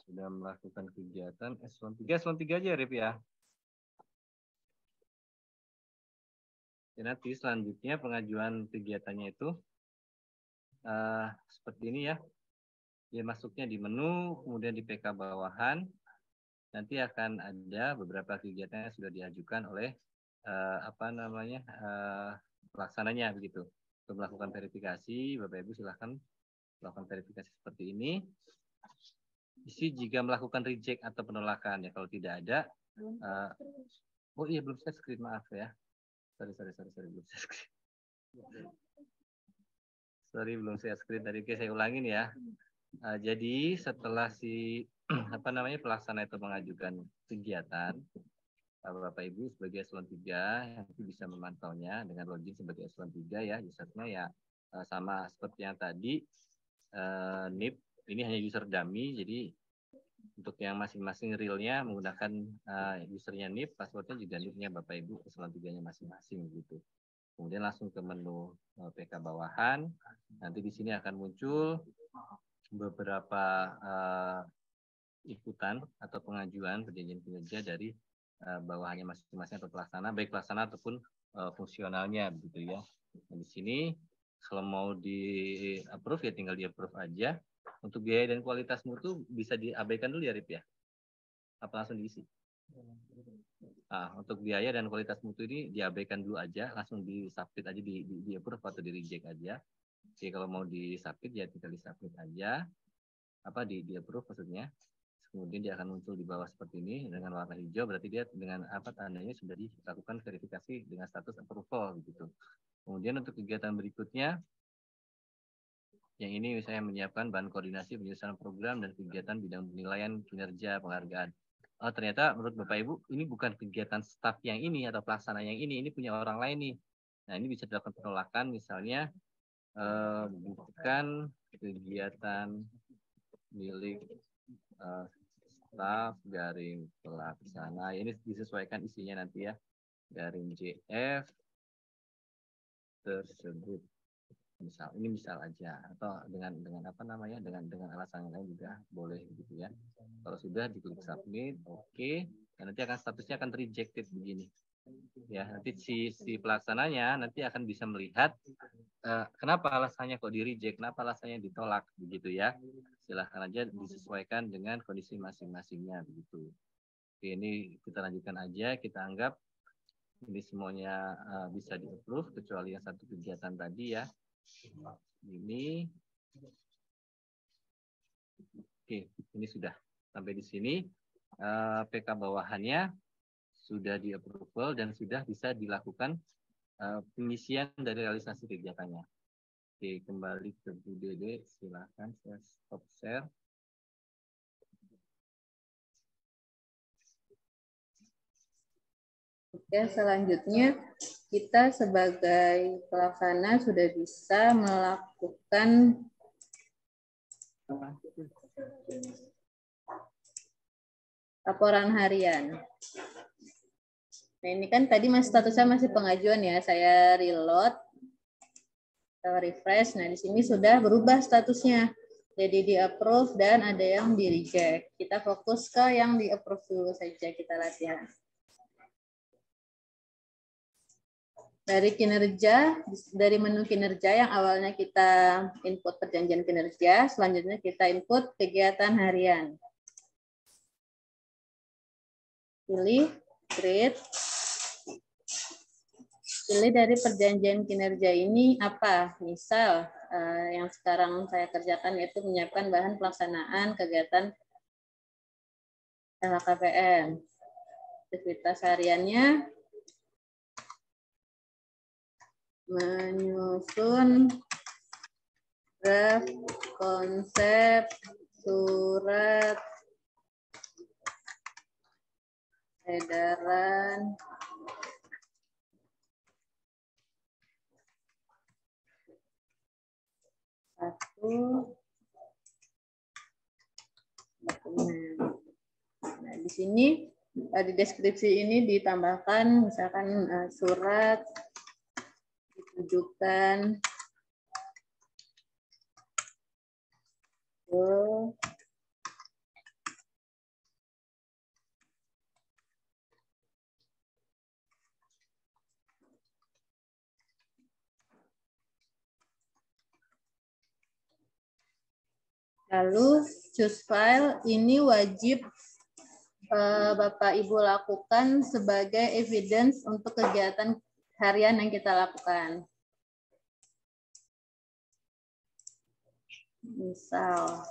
Speaker 1: Sudah melakukan kegiatan eselon 3 aja, Rip ya. Nanti selanjutnya pengajuan kegiatannya itu seperti ini ya. Dia masuknya di menu, kemudian di PK bawahan. Nanti akan ada beberapa kegiatan yang sudah diajukan oleh pelaksananya begitu. Untuk melakukan verifikasi, Bapak Ibu silahkan melakukan verifikasi seperti ini. Isi jika melakukan reject atau penolakan ya. Kalau tidak ada, oh iya belum saya screen, maaf ya. Sorry belum saya screen. Sorry belum saya screen tadi. Oke, saya ulangin ya. Jadi setelah pelaksana itu mengajukan kegiatan, Bapak Ibu sebagai eselon 3 nanti bisa memantaunya dengan login sebagai eselon 3 ya. Usernya ya sama seperti yang tadi, NIP ini hanya user dummy, jadi untuk yang masing-masing realnya menggunakan usernya NIP, passwordnya juga NIP-nya Bapak Ibu eselon 3-nya masing-masing gitu. Kemudian langsung ke menu PK bawahan, nanti di sini akan muncul beberapa ikutan atau pengajuan perjanjian kinerja dari bawahannya masing-masing atau pelaksana, baik pelaksana ataupun fungsionalnya begitu ya. Nah, di sini Kalau mau di approve ya tinggal di approve aja. Untuk biaya dan kualitas mutu bisa diabaikan dulu ya Rip ya? Apa langsung diisi? Nah, untuk biaya dan kualitas mutu ini diabaikan dulu aja, langsung di-submit aja, di approve atau di-reject aja. Jadi kalau mau di-submit ya tinggal di-submit aja. Di approve maksudnya. Kemudian dia akan muncul di bawah seperti ini dengan warna hijau, berarti dia dengan tandanya sudah dilakukan verifikasi dengan status approval gitu. Kemudian untuk kegiatan berikutnya, yang ini misalnya menyiapkan bahan koordinasi penyusunan program dan kegiatan bidang penilaian kinerja penghargaan. Oh ternyata menurut Bapak Ibu ini bukan kegiatan staf yang ini atau pelaksana yang ini punya orang lain nih. Nah ini bisa dilakukan penolakan misalnya bukan kegiatan milik staf garing pelaksana. Ini disesuaikan isinya nanti ya, garing JF tersebut. Misal aja, atau dengan alasan yang lain juga boleh gitu ya. Kalau sudah diklik submit, oke, dan nanti akan statusnya akan rejected begini. Ya, nanti si pelaksananya nanti akan bisa melihat kenapa alasannya kok di reject, kenapa alasannya ditolak begitu ya. Silahkan aja disesuaikan dengan kondisi masing-masingnya begitu. Oke, ini kita lanjutkan aja, kita anggap ini semuanya bisa di-approve kecuali yang satu kegiatan tadi ya. Ini oke, ini sudah sampai di sini PK bawahannya sudah di-approval dan sudah bisa dilakukan pengisian dari realisasi kegiatannya. Oke, kembali ke Bu Dede, silakan saya stop share.
Speaker 6: Oke, selanjutnya kita sebagai pelaksana sudah bisa melakukan laporan harian. Nah, ini kan tadi statusnya masih pengajuan ya. Saya reload, refresh. Nah, di sini sudah berubah statusnya. Jadi di-approve dan ada yang di-reject. Kita fokus ke yang di-approve dulu saja, kita latihan. Dari kinerja, dari menu kinerja yang awalnya kita input perjanjian kinerja, selanjutnya kita input kegiatan harian. Pilih create. Pilih dari perjanjian kinerja ini apa? Misal yang sekarang saya kerjakan yaitu menyiapkan bahan pelaksanaan kegiatan LHKPN. Aktivitas hariannya menyusun draft konsep surat edaran dokumen. Nah, di sini di deskripsi ini ditambahkan misalkan surat ditujukan ke lalu choose file ini wajib Bapak Ibu lakukan sebagai evidence untuk kegiatan harian yang kita lakukan. Misal.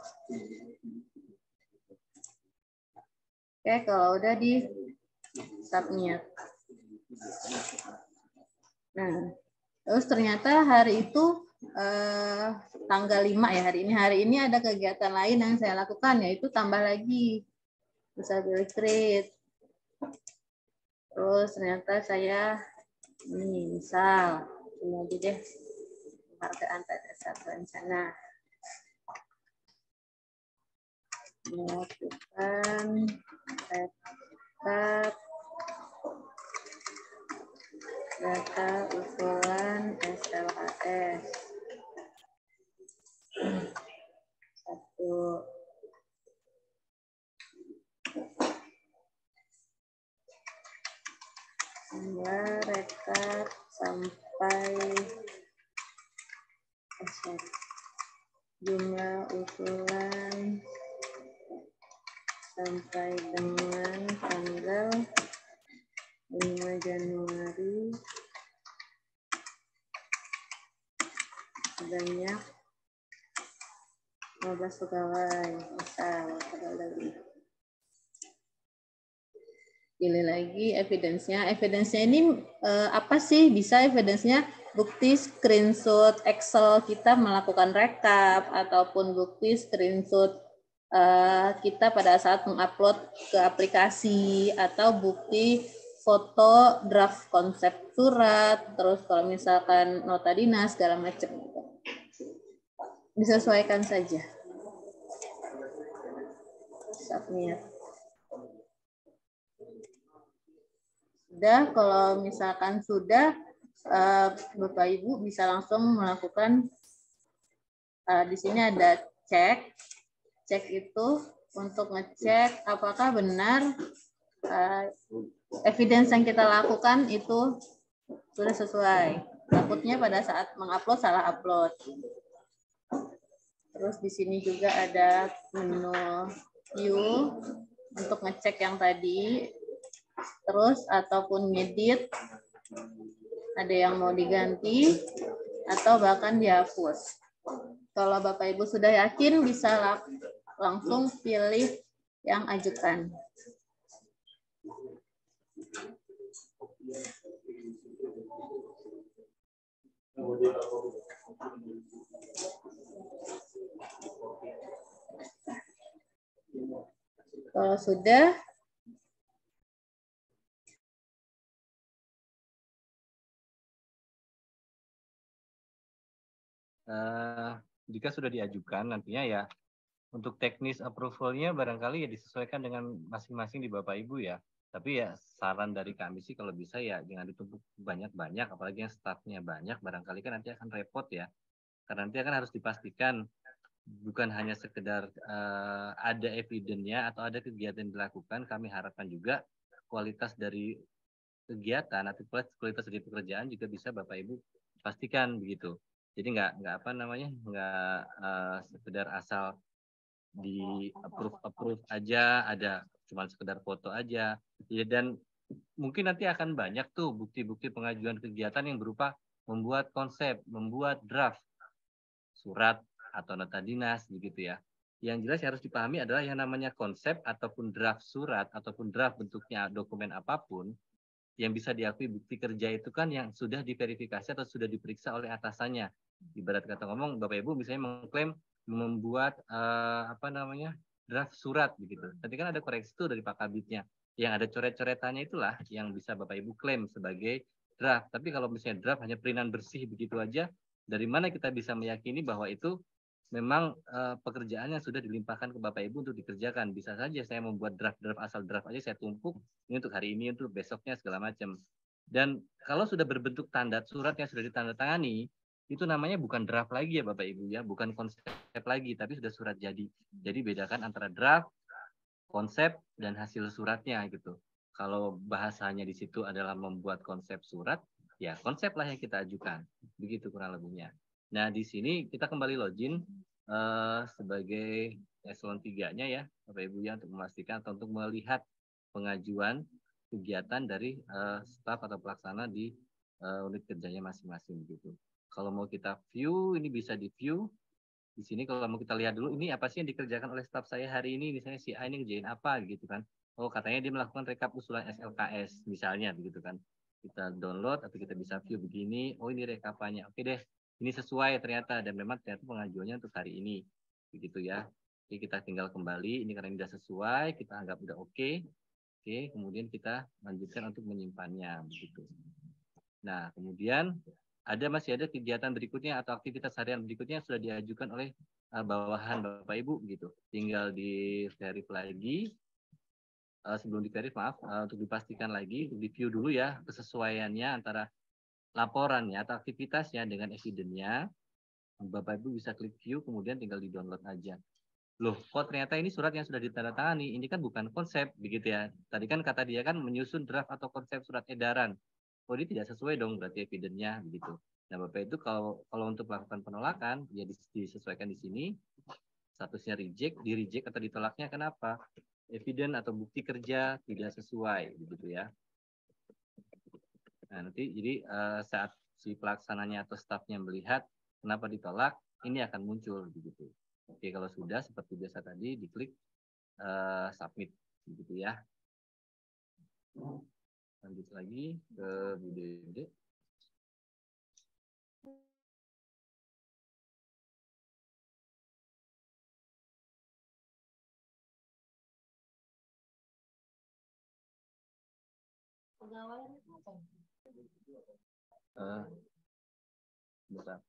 Speaker 6: Oke, kalau udah di submit. Nah, terus ternyata hari itu tanggal 5 ya, hari ini ada kegiatan lain yang saya lakukan, yaitu tambah lagi. Bisa pilih create. Terus ternyata saya ini misal ini aja deh, penghargaan pada saat rencana. Melakukan rekap data usulan SLAS. 1. Rekap sampai sampai dengan tanggal 5 Januari sebanyak 15 pegawai. Pilih lagi evidence-nya. Evidence-nya ini apa sih? Bisa evidence-nya bukti screenshot Excel kita melakukan rekap, ataupun bukti screenshot kita pada saat mengupload ke aplikasi, atau bukti foto draft konsep surat, terus kalau misalkan nota dinas segala macam. Disesuaikan saja. Submit. Sudah, kalau misalkan sudah, Bapak Ibu bisa langsung melakukan, di sini ada cek. Cek itu untuk ngecek apakah benar evidence yang kita lakukan itu sudah sesuai. Takutnya pada saat mengupload salah upload. Terus di sini juga ada menu view untuk ngecek yang tadi. Terus ataupun ngedit, ada yang mau diganti atau bahkan dihapus. Kalau Bapak Ibu sudah yakin, bisa langsung pilih yang ajukan. Kalau sudah,
Speaker 1: jika sudah diajukan nantinya ya untuk teknis approval-nya barangkali ya disesuaikan dengan masing-masing di Bapak Ibu ya. Tapi ya saran dari kami sih kalau bisa ya jangan ditumpuk banyak-banyak, apalagi yang staffnya banyak, barangkali kan nanti akan repot ya. Karena nanti akan harus dipastikan bukan hanya sekedar ada evidence-nya atau ada kegiatan yang dilakukan, kami harapkan juga kualitas dari kegiatan atau kualitas dari pekerjaan juga bisa Bapak Ibu pastikan begitu. Jadi nggak sekedar asal di approve aja, ada cuma sekedar foto aja. Ya, dan mungkin nanti akan banyak tuh bukti-bukti pengajuan kegiatan yang berupa membuat konsep, membuat draft surat atau nota dinas begitu ya. Yang jelas yang harus dipahami adalah yang namanya konsep ataupun draft surat ataupun draft bentuknya dokumen apapun yang bisa diakui bukti kerja itu kan yang sudah diverifikasi atau sudah diperiksa oleh atasannya. Ibarat kata ngomong, Bapak Ibu misalnya mengklaim membuat draft surat begitu. Tadi kan ada koreksi itu dari Pak Kabitnya. Yang ada coret-coretannya itulah yang bisa Bapak Ibu klaim sebagai draft. Tapi kalau misalnya draft hanya printan bersih begitu aja, dari mana kita bisa meyakini bahwa itu memang pekerjaan yang sudah dilimpahkan ke Bapak Ibu untuk dikerjakan. Bisa saja saya membuat draft asal draft aja saya tumpuk, ini untuk hari ini, untuk besoknya segala macam. Dan kalau sudah berbentuk tanda surat yang sudah ditandatangani, itu namanya bukan draft lagi ya Bapak Ibu ya, bukan konsep lagi, tapi sudah surat jadi. Jadi bedakan antara draft, konsep, dan hasil suratnya gitu. Kalau bahasanya di situ adalah membuat konsep surat, ya konsep lah yang kita ajukan. Begitu kurang lebihnya. Nah, di sini kita kembali login sebagai eselon 3-nya ya, Bapak Ibu ya, untuk memastikan atau untuk melihat pengajuan kegiatan dari staf atau pelaksana di unit kerjanya masing-masing gitu. Kalau mau kita view, ini bisa di-view. Di sini kalau mau kita lihat dulu, ini apa sih yang dikerjakan oleh staf saya hari ini, misalnya si A ini ngerjain apa gitu kan. Oh, katanya dia melakukan rekap usulan SLKS, misalnya begitu kan. Kita download atau kita bisa view begini, oh ini rekapannya. Oke deh, ini sesuai ternyata, dan memang ternyata pengajuannya untuk hari ini. Begitu ya. Oke, kita tinggal kembali, ini karena sudah sesuai, kita anggap udah oke. Oke, kemudian kita lanjutkan untuk menyimpannya. Begitu. Nah, kemudian masih ada kegiatan berikutnya atau aktivitas harian berikutnya yang sudah diajukan oleh bawahan Bapak Ibu gitu. Tinggal di verify lagi. Sebelum di verify, maaf, untuk dipastikan lagi, untuk di view dulu ya kesesuaiannya antara laporannya atau aktivitasnya dengan evidence-nya. Bapak Ibu bisa klik view, kemudian tinggal di download aja. Loh, kok ternyata ini surat yang sudah ditandatangani, ini kan bukan konsep begitu ya. Tadi kan kata dia kan menyusun draft atau konsep surat edaran. Oh, ini tidak sesuai dong berarti evidence-nya begitu. Nah, Bapak itu kalau untuk melakukan penolakan ya disesuaikan di sini. Statusnya reject, di reject atau ditolaknya kenapa? evidence atau bukti kerja tidak sesuai, begitu ya. Nah, nanti jadi saat si pelaksananya atau stafnya melihat kenapa ditolak, ini akan muncul begitu. Oke, kalau sudah seperti biasa tadi diklik submit begitu ya. Lanjut lagi ke Bu Dede. Bentar.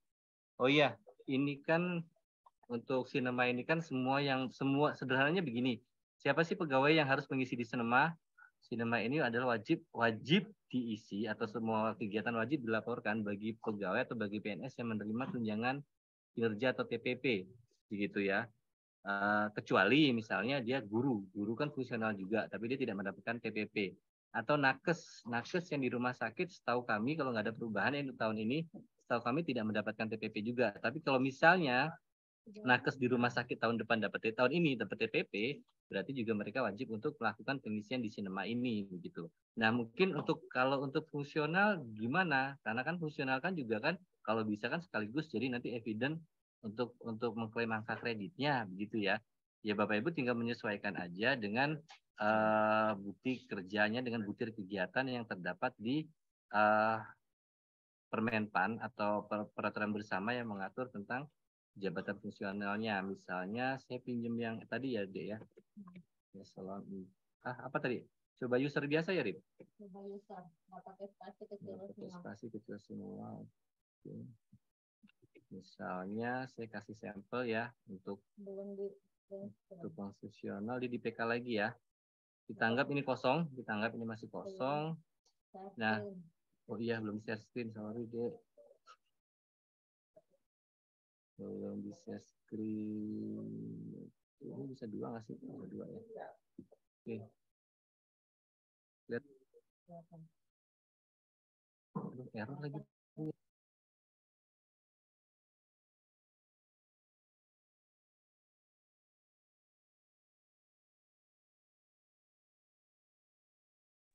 Speaker 1: Oh iya, ini kan untuk sinema ini kan semua sederhananya begini. Siapa sih pegawai yang harus mengisi di sinema? Sinema ini adalah wajib diisi atau semua kegiatan wajib dilaporkan bagi pegawai atau bagi PNS yang menerima tunjangan kinerja atau TPP, begitu ya. Kecuali misalnya dia guru kan fungsional juga, tapi dia tidak mendapatkan TPP. Atau nakes yang di rumah sakit, setahu kami kalau nggak ada perubahan untuk tahun ini, setahu kami tidak mendapatkan TPP juga. Tapi kalau misalnya nakes di rumah sakit tahun depan tahun ini dapat TPP, berarti juga mereka wajib untuk melakukan pengisian di sinema ini begitu. Nah, mungkin kalau untuk fungsional gimana? Karena kan fungsional kan juga kan kalau bisa kan sekaligus jadi nanti evidence untuk mengklaim angka kreditnya begitu ya. Ya Bapak Ibu tinggal menyesuaikan aja dengan bukti kerjanya dengan bukti kegiatan yang terdapat di Permenpan atau peraturan bersama yang mengatur tentang jabatan fungsionalnya. Misalnya saya pinjam yang tadi ya, Dek ya. Ya, apa tadi? Coba user biasa ya, Rip?
Speaker 6: Coba user, nggak pakai spasi kecil semua.
Speaker 1: Spasi kecil semua. Oke. Misalnya saya kasih sampel ya untuk fungsional di PK lagi ya. Kita anggap ini kosong, kita anggap ini masih kosong. Nah, oh iya belum share screen, sorry Dek. Belum bisa screen. Ini bisa dua nggak sih? Bisa dua ya. Oke. Lihat. Aduh, error lagi.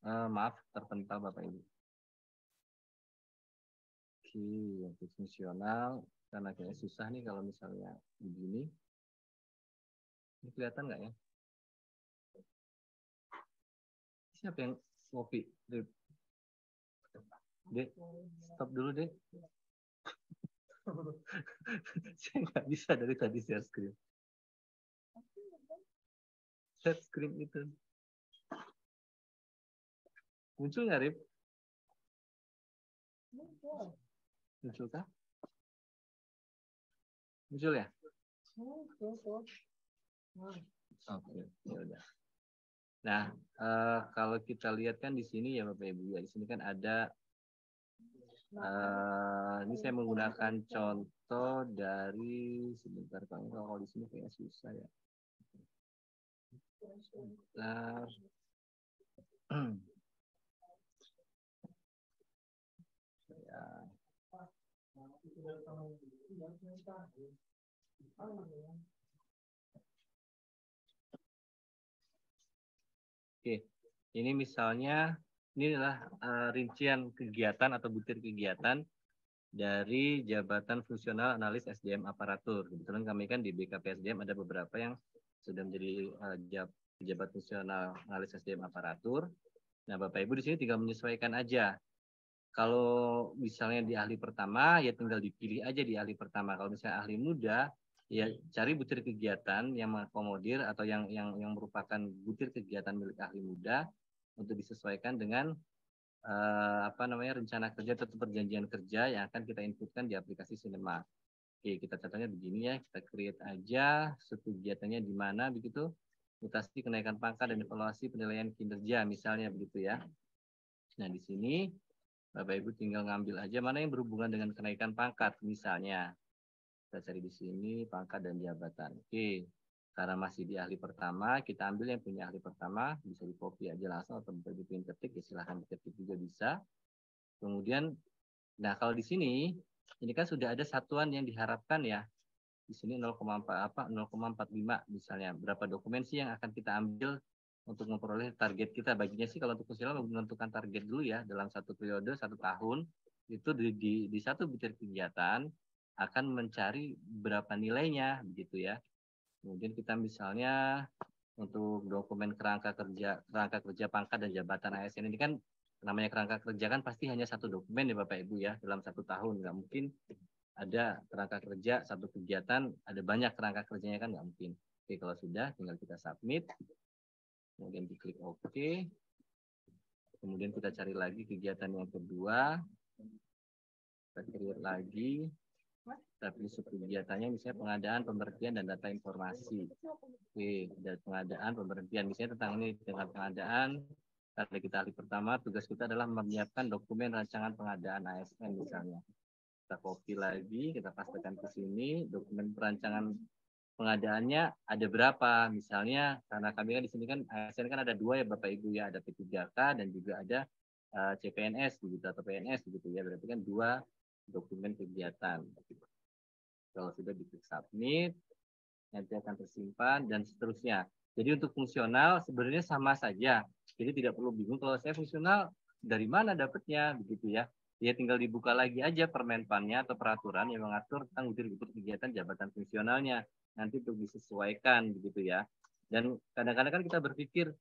Speaker 1: Maaf, terpental Bapak Ibu. Oke, untuk fungsional, karena kayaknya susah nih kalau misalnya begini. Ini kelihatan nggak ya? Siapa yang ngopi? Dek, stop dulu deh. Saya nggak bisa dari tadi share screen. Share screen itu. Muncul nggak, Rip? Muncul kah? Muncul ya? Oke, ya udah. Nah, kalau kita lihat kan di sini ya Bapak Ibu, ya di sini kan ada ini saya menggunakan contoh dari sebentar kalau di sini kayaknya susah ya. Sebentar. Oke, ini misalnya ini adalah rincian kegiatan atau butir kegiatan dari Jabatan Fungsional Analis SDM Aparatur. Kebetulan kami kan di BKP SDM ada beberapa yang sudah menjadi Jabat Fungsional Analis SDM Aparatur. Nah, Bapak Ibu di sini tinggal menyesuaikan aja. Kalau misalnya di ahli pertama, ya tinggal dipilih aja di ahli pertama. Kalau misalnya ahli muda, ya cari butir kegiatan yang mengakomodir atau yang merupakan butir kegiatan milik ahli muda untuk disesuaikan dengan rencana kerja atau perjanjian kerja yang akan kita inputkan di aplikasi Sinema. Oke, kita contohnya begini ya, kita create aja kegiatannya di mana begitu, mutasi kenaikan pangkat dan evaluasi penilaian kinerja misalnya begitu ya. Nah di sini Bapak Ibu tinggal ngambil aja mana yang berhubungan dengan kenaikan pangkat misalnya. Kita cari di sini pangkat dan jabatan. Oke, karena masih di ahli pertama, kita ambil yang punya ahli pertama, bisa di copy aja langsung atau bisa di ketik, ya silahkan diketik juga bisa. Kemudian, nah kalau di sini, ini kan sudah ada satuan yang diharapkan ya. di sini 0,45 misalnya. Berapa dokumen sih yang akan kita ambil untuk memperoleh target kita? Baginya sih kalau untuk fungsional menentukan target dulu ya, dalam satu periode 1 tahun itu di satu butir kegiatan akan mencari berapa nilainya begitu ya. Kemudian kita misalnya untuk dokumen kerangka kerja pangkat dan jabatan ASN ini kan namanya kerangka kerja kan pasti hanya satu dokumen ya Bapak Ibu ya dalam 1 tahun. Nggak mungkin ada kerangka kerja satu kegiatan ada banyak kerangka kerjanya kan nggak mungkin. Oke, kalau sudah tinggal kita submit, kemudian diklik OK, kemudian kita cari lagi kegiatan yang kedua, kita create lagi. Tapi kegiatannya misalnya pengadaan, pemberhentian, dan data informasi. Oke, dan pengadaan, pemberhentian. Misalnya tentang ini, tentang pengadaan, karena kita ahli pertama, tugas kita adalah menyiapkan dokumen rancangan pengadaan ASN misalnya. Kita copy lagi, kita pastekan ke sini, dokumen perancangan pengadaannya ada berapa. Misalnya, karena kami kan di sini kan, ASN kan ada 2 ya Bapak Ibu ya, ada P3K dan juga ada CPNS begitu atau PNS begitu ya. Berarti kan 2 dokumen kegiatan. Kalau sudah diklik submit, nanti akan tersimpan dan seterusnya. Jadi untuk fungsional sebenarnya sama saja. Jadi tidak perlu bingung kalau saya fungsional dari mana dapatnya begitu ya. Ya tinggal dibuka lagi aja Permenpannya atau peraturan yang mengatur tentang butir-butir kegiatan jabatan fungsionalnya. Nanti untuk disesuaikan begitu ya. Dan kadang-kadang kan kita berpikir,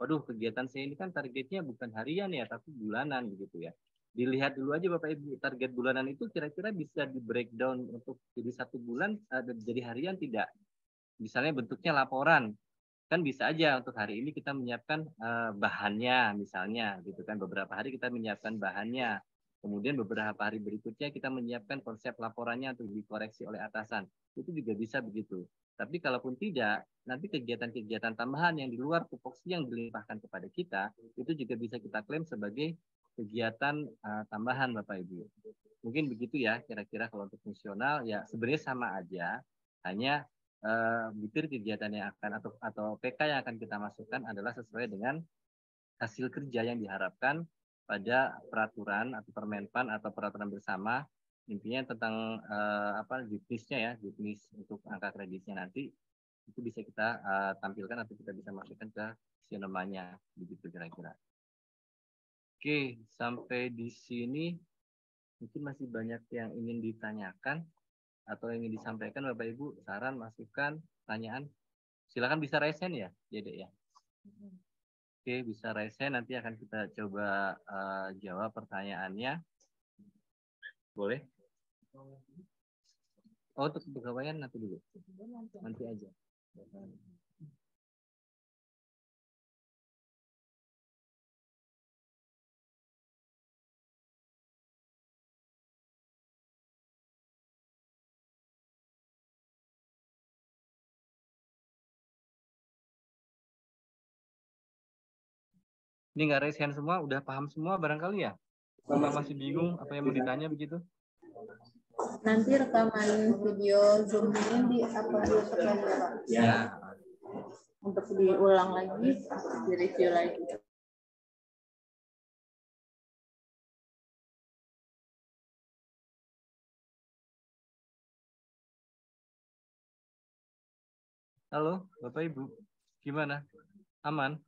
Speaker 1: waduh kegiatan saya ini kan targetnya bukan harian ya, tapi bulanan begitu ya. Dilihat dulu aja Bapak Ibu, target bulanan itu kira-kira bisa di breakdown untuk jadi 1 bulan, jadi harian tidak. Misalnya bentuknya laporan, kan bisa aja untuk hari ini kita menyiapkan bahannya misalnya, gitu kan. Beberapa hari kita menyiapkan bahannya, kemudian beberapa hari berikutnya kita menyiapkan konsep laporannya untuk dikoreksi oleh atasan. Itu juga bisa begitu. Tapi kalaupun tidak, nanti kegiatan-kegiatan tambahan yang di luar tupoksi yang dilimpahkan kepada kita, itu juga bisa kita klaim sebagai kegiatan tambahan Bapak Ibu. Mungkin begitu ya kira-kira kalau untuk fungsional ya sebenarnya sama aja, hanya butir kegiatan yang akan atau PK yang akan kita masukkan adalah sesuai dengan hasil kerja yang diharapkan pada peraturan atau Permenpan atau peraturan bersama, intinya tentang juknisnya ya, juknis untuk angka kreditnya nanti itu bisa kita tampilkan atau kita bisa masukkan ke sinemanya begitu kira-kira. Oke, sampai di sini mungkin masih banyak yang ingin ditanyakan atau ingin disampaikan Bapak Ibu, saran, masukan, pertanyaan. Silakan bisa raise hand ya, Dede ya. Oke, bisa raise hand, nanti akan kita coba jawab pertanyaannya. Boleh? Oh, untuk kepegawaian nanti dulu. Nanti aja. Ini nggak raise hand semua, udah paham semua barangkali ya? Kalau masih bingung apa yang mau ditanya begitu?
Speaker 6: Nanti rekaman video Zoom ini di-upload ya Pak?
Speaker 1: Ya.
Speaker 6: Untuk diulang lagi, di-review lagi.
Speaker 1: Halo, Bapak Ibu. Gimana? Aman?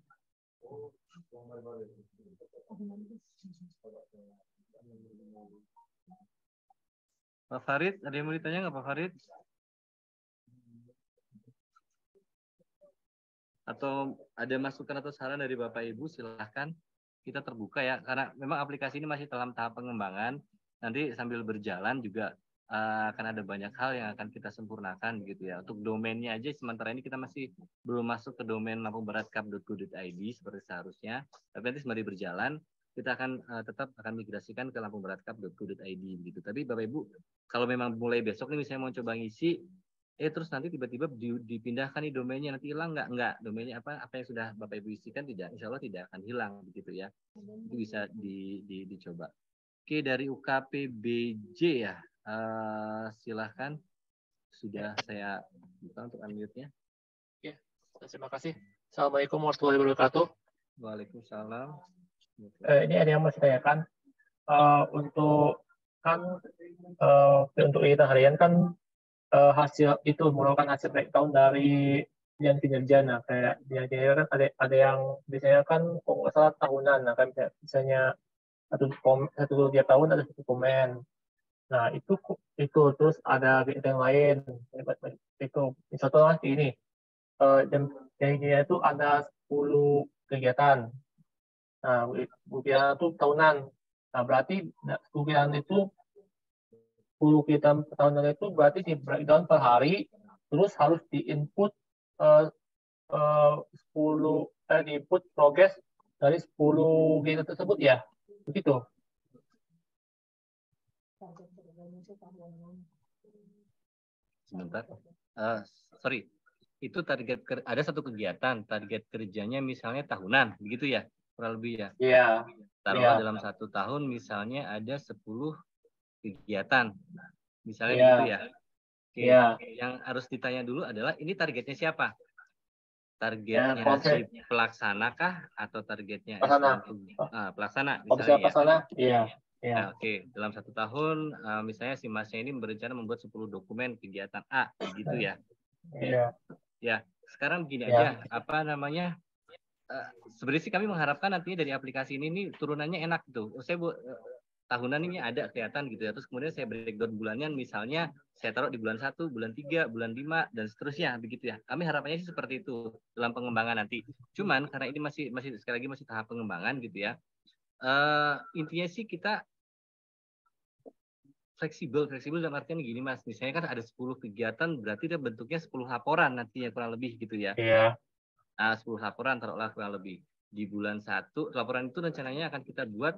Speaker 1: Pak Farid, ada yang mau ditanya nggak Pak Farid? Atau ada masukan atau saran dari Bapak Ibu, silahkan. Kita terbuka ya, karena memang aplikasi ini masih dalam tahap pengembangan. Nanti sambil berjalan juga akan ada banyak hal yang akan kita sempurnakan gitu ya. Untuk domainnya aja sementara ini kita masih belum masuk ke domain lampungbaratcup.go.id seperti seharusnya. Tapi nanti sembari berjalan kita akan tetap akan migrasikan ke lampungbaratcup.go.id gitu. Tapi Bapak Ibu kalau memang mulai besok nih misalnya mau coba ngisi terus nanti tiba-tiba dipindahkan nih domainnya, nanti hilang nggak domainnya apa yang sudah Bapak Ibu isikan tidak, insya Allah tidak akan hilang begitu ya. Itu bisa dicoba. Oke, dari UKPBJ ya, silahkan sudah saya buka untuk unmute-nya.
Speaker 7: Ya, terima kasih. Assalamualaikum warahmatullahi wabarakatuh.
Speaker 1: Waalaikumsalam.
Speaker 7: Ini ada yang masih tanyakan untuk kita harian kan hasil itu merupakan hasil breakdown dari yang kinerja. Kayak kinerja kan ada yang biasanya kan kalau nggak salah tahunan, nah kan misalnya satu dia tahun ada satu komen. Nah itu terus ada yang lain itu misalnya ini yang itu ada 10 kegiatan. Nah kegiatan itu tahunan. Nah berarti kegiatan itu 10 kegiatan tahunan itu berarti di breakdown per hari, terus harus di-input 10 di-input progress dari 10 kegiatan tersebut ya. Begitu.
Speaker 1: Sebentar. Sorry. Itu ada satu kegiatan, target kerjanya misalnya tahunan, begitu ya? Kurang lebih ya.
Speaker 7: Iya.
Speaker 1: Taruhlah dalam 1 tahun misalnya ada 10 kegiatan. Misalnya
Speaker 7: Iya.
Speaker 1: begitu ya. Oke.
Speaker 7: Iya.
Speaker 1: Yang harus ditanya dulu adalah ini targetnya siapa? Targetnya si pelaksana kah atau targetnya pelaksana misalnya
Speaker 7: pelaksana? Iya.
Speaker 1: Nah, oke. Dalam 1 tahun misalnya si Masnya ini berencana membuat 10 dokumen kegiatan A, begitu ya.
Speaker 7: Iya.
Speaker 1: Ya, sekarang begini aja, apa namanya? Sebenarnya sih kami mengharapkan nantinya dari aplikasi ini turunannya enak tuh. Saya tahunan ini ada kelihatan gitu ya. Terus kemudian saya breakdown bulannya, misalnya saya taruh di bulan 1, bulan 3, bulan 5 dan seterusnya begitu ya. Kami harapannya sih seperti itu dalam pengembangan nanti. Cuman karena ini masih sekali lagi masih tahap pengembangan gitu ya. Intinya sih kita fleksibel dalam artian gini Mas. Misalnya kan ada 10 kegiatan berarti dia bentuknya 10 laporan nantinya kurang lebih gitu ya.
Speaker 7: Iya.
Speaker 1: Nah, 10 laporan taruhlah kurang lebih. Di bulan 1 laporan itu rencananya akan kita buat.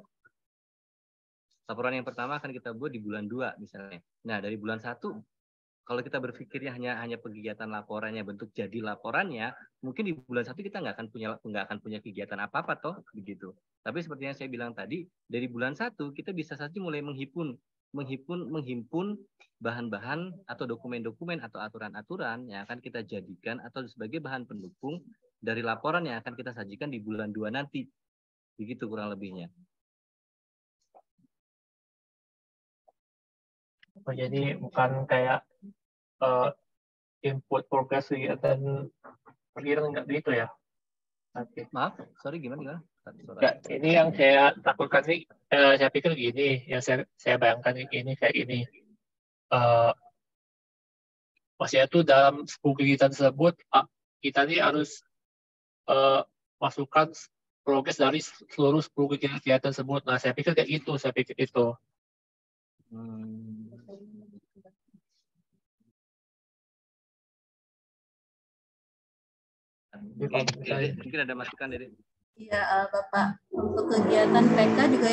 Speaker 1: Laporan yang pertama akan kita buat di bulan 2 misalnya. Nah, dari bulan 1 kalau kita berpikirnya hanya kegiatan laporannya, bentuk jadi laporannya, mungkin di bulan 1 kita nggak akan punya kegiatan apa-apa toh begitu. Tapi seperti yang saya bilang tadi, dari bulan 1 kita bisa saja mulai menghimpun bahan-bahan atau dokumen-dokumen atau aturan-aturan yang akan kita jadikan atau sebagai bahan pendukung dari laporan yang akan kita sajikan di bulan 2 nanti. Begitu kurang lebihnya.
Speaker 7: Jadi bukan kayak input progress dan perkiraan nggak begitu ya?
Speaker 1: Maaf, sorry gimana?
Speaker 7: Ya, ini yang saya takutkan nih, saya pikir gini, yang saya bayangkan ini kayak gini. Maksudnya itu dalam 10 kegiatan tersebut, kita ini harus masukkan progres dari seluruh 10 kegiatan tersebut. Nah, saya pikir kayak gitu,
Speaker 1: Mungkin ada masukan dari
Speaker 6: Iya, Bapak. Untuk kegiatan PK juga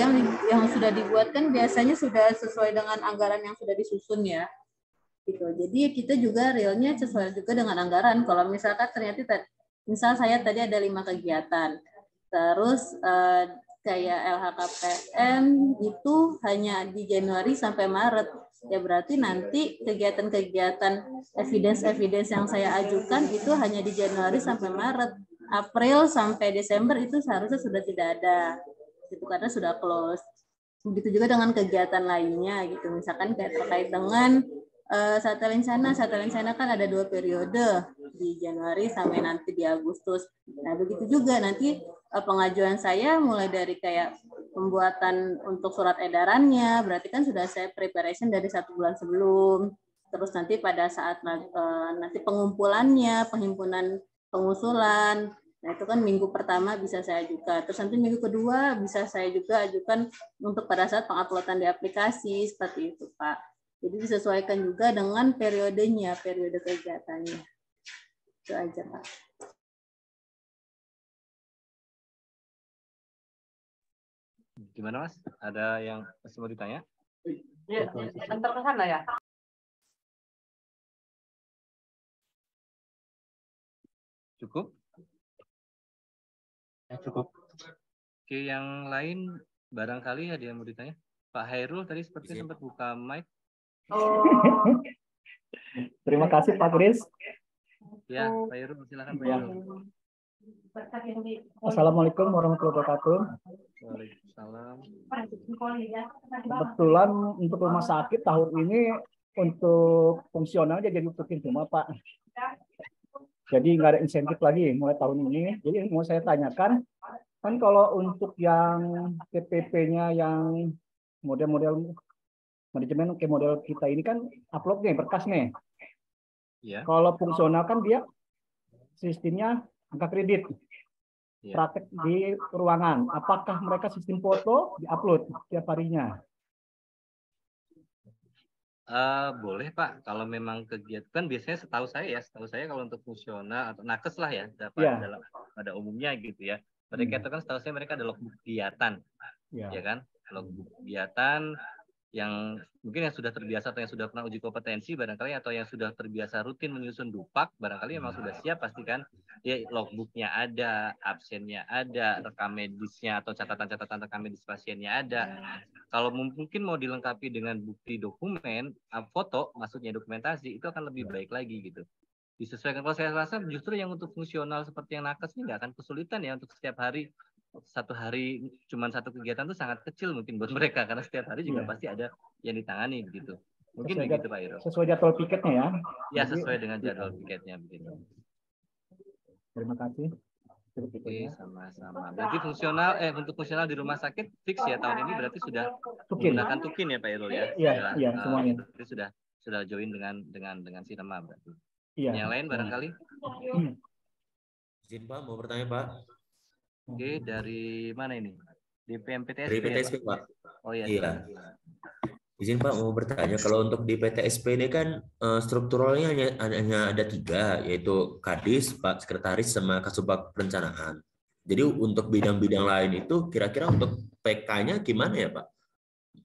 Speaker 6: yang sudah dibuatkan biasanya sudah sesuai dengan anggaran yang sudah disusun ya. Gitu. Jadi kita juga realnya sesuai juga dengan anggaran. Kalau misalkan ternyata misal saya tadi ada 5 kegiatan. Terus kayak LHKPN itu hanya di Januari sampai Maret. Ya berarti nanti kegiatan-kegiatan evidence yang saya ajukan itu hanya di Januari sampai Maret. April sampai Desember itu seharusnya sudah tidak ada. Itu karena sudah close. Begitu juga dengan kegiatan lainnya gitu. Misalkan kayak terkait dengan Satya Lencana kan ada 2 periode di Januari sampai nanti di Agustus. Nah begitu juga nanti pengajuan saya mulai dari kayak pembuatan untuk surat edarannya, berarti kan sudah saya preparation dari 1 bulan sebelum. Terus nanti pada saat nanti pengumpulannya, penghimpunan pengusulan, nah itu kan minggu pertama bisa saya ajukan. Terus nanti minggu kedua bisa saya juga ajukan untuk pada saat penguploadan di aplikasi seperti itu Pak. Jadi disesuaikan juga dengan periodenya, periode kegiatannya. Itu aja Pak.
Speaker 1: Gimana Mas? Ada yang masih mau ditanya?
Speaker 8: Iya, antar ke sana ya.
Speaker 1: Cukup?
Speaker 7: Ya, cukup.
Speaker 1: Oke, yang lain barangkali ada yang mau ditanya? Pak Hairul tadi seperti sempat buka mic.
Speaker 9: Terima kasih Pak Kris.
Speaker 1: Ya, Pak Hairul silakan Pak Hairul.
Speaker 9: Assalamualaikum warahmatullahi wabarakatuh.
Speaker 1: Waalaikumsalam.
Speaker 9: Kebetulan untuk rumah sakit tahun ini untuk fungsional jadi rutin semua Pak. Jadi nggak ada insentif lagi mulai tahun ini. Jadi mau saya tanyakan, kan kalau untuk yang TPP-nya yang model-model manajemen kayak model kita ini kan upload nih berkas nih.
Speaker 1: Ya.
Speaker 9: Kalau fungsional kan dia sistemnya angka kredit. Praktek di ruangan. Apakah mereka sistem foto diupload tiap harinya?
Speaker 1: Boleh Pak, kalau memang kegiatan kan biasanya setahu saya kalau untuk fungsional atau nakes lah ya, dalam pada umumnya gitu ya. Mereka itu kan setahu saya mereka ada logbook kegiatan, ya kan? Logbook kegiatan yang mungkin yang sudah terbiasa atau yang sudah pernah uji kompetensi barangkali atau yang sudah terbiasa rutin menyusun dupak barangkali memang sudah siap pasti kan ya, logbooknya ada, absennya ada, rekam medisnya atau catatan-catatan rekam medis pasiennya ada. Kalau mungkin mau dilengkapi dengan bukti dokumen, foto maksudnya dokumentasi itu akan lebih baik lagi gitu. Disesuaikan. Kalau saya rasa justru yang untuk fungsional seperti yang nakes ini nggak akan kesulitan ya untuk setiap hari. Satu hari cuma satu kegiatan itu sangat kecil mungkin buat mereka karena setiap hari juga pasti ada yang ditangani begitu. Mungkin begitu Pak Iro.
Speaker 9: Sesuai jadwal piketnya ya.
Speaker 1: Ya sesuai dengan jadwal piketnya begitu.
Speaker 9: Terima kasih.
Speaker 1: Oke, sama-sama. Berarti untuk fungsional di rumah sakit fix ya tahun ini berarti sudah menggunakan tukin ya Pak Iro ya.
Speaker 9: Iya, semuanya.
Speaker 1: Berarti sudah join dengan Sinema berarti.
Speaker 9: Iya.
Speaker 1: Yang lain barangkali?
Speaker 10: Izin Pak, mau bertanya Pak.
Speaker 1: Oke, dari mana ini? DPMPTSP.
Speaker 10: Dari PTSP
Speaker 1: ya,
Speaker 10: Pak.
Speaker 1: Oh iya.
Speaker 10: Iya. Izin Pak mau bertanya, kalau untuk di PTSP ini kan strukturalnya hanya ada 3, yaitu Kadis, Pak Sekretaris, sama Kasubag Perencanaan. Jadi untuk bidang-bidang lain itu kira-kira untuk PK-nya gimana ya Pak?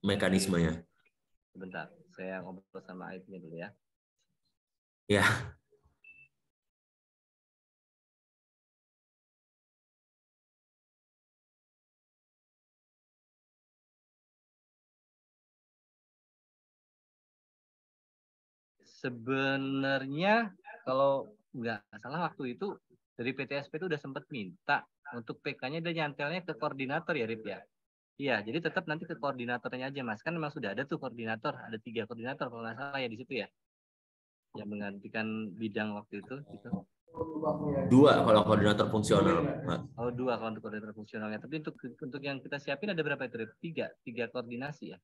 Speaker 10: Mekanismenya?
Speaker 1: Sebentar, saya ngobrol sama IT-nya dulu ya.
Speaker 10: Ya.
Speaker 1: Sebenarnya kalau nggak salah waktu itu dari PTSP itu udah sempat minta untuk PK-nya dia nyantelnya ke koordinator ya Rip ya. Iya, jadi tetap nanti ke koordinatornya aja Mas. Kan memang sudah ada tuh koordinator, ada 3 koordinator kalau nggak salah ya di situ ya. Yang menggantikan bidang waktu itu gitu.
Speaker 10: 2 kalau koordinator fungsional.
Speaker 1: Oh 2 kalau untuk koordinator fungsionalnya. Tapi untuk yang kita siapin ada berapa itu Rip? 3 koordinasi ya.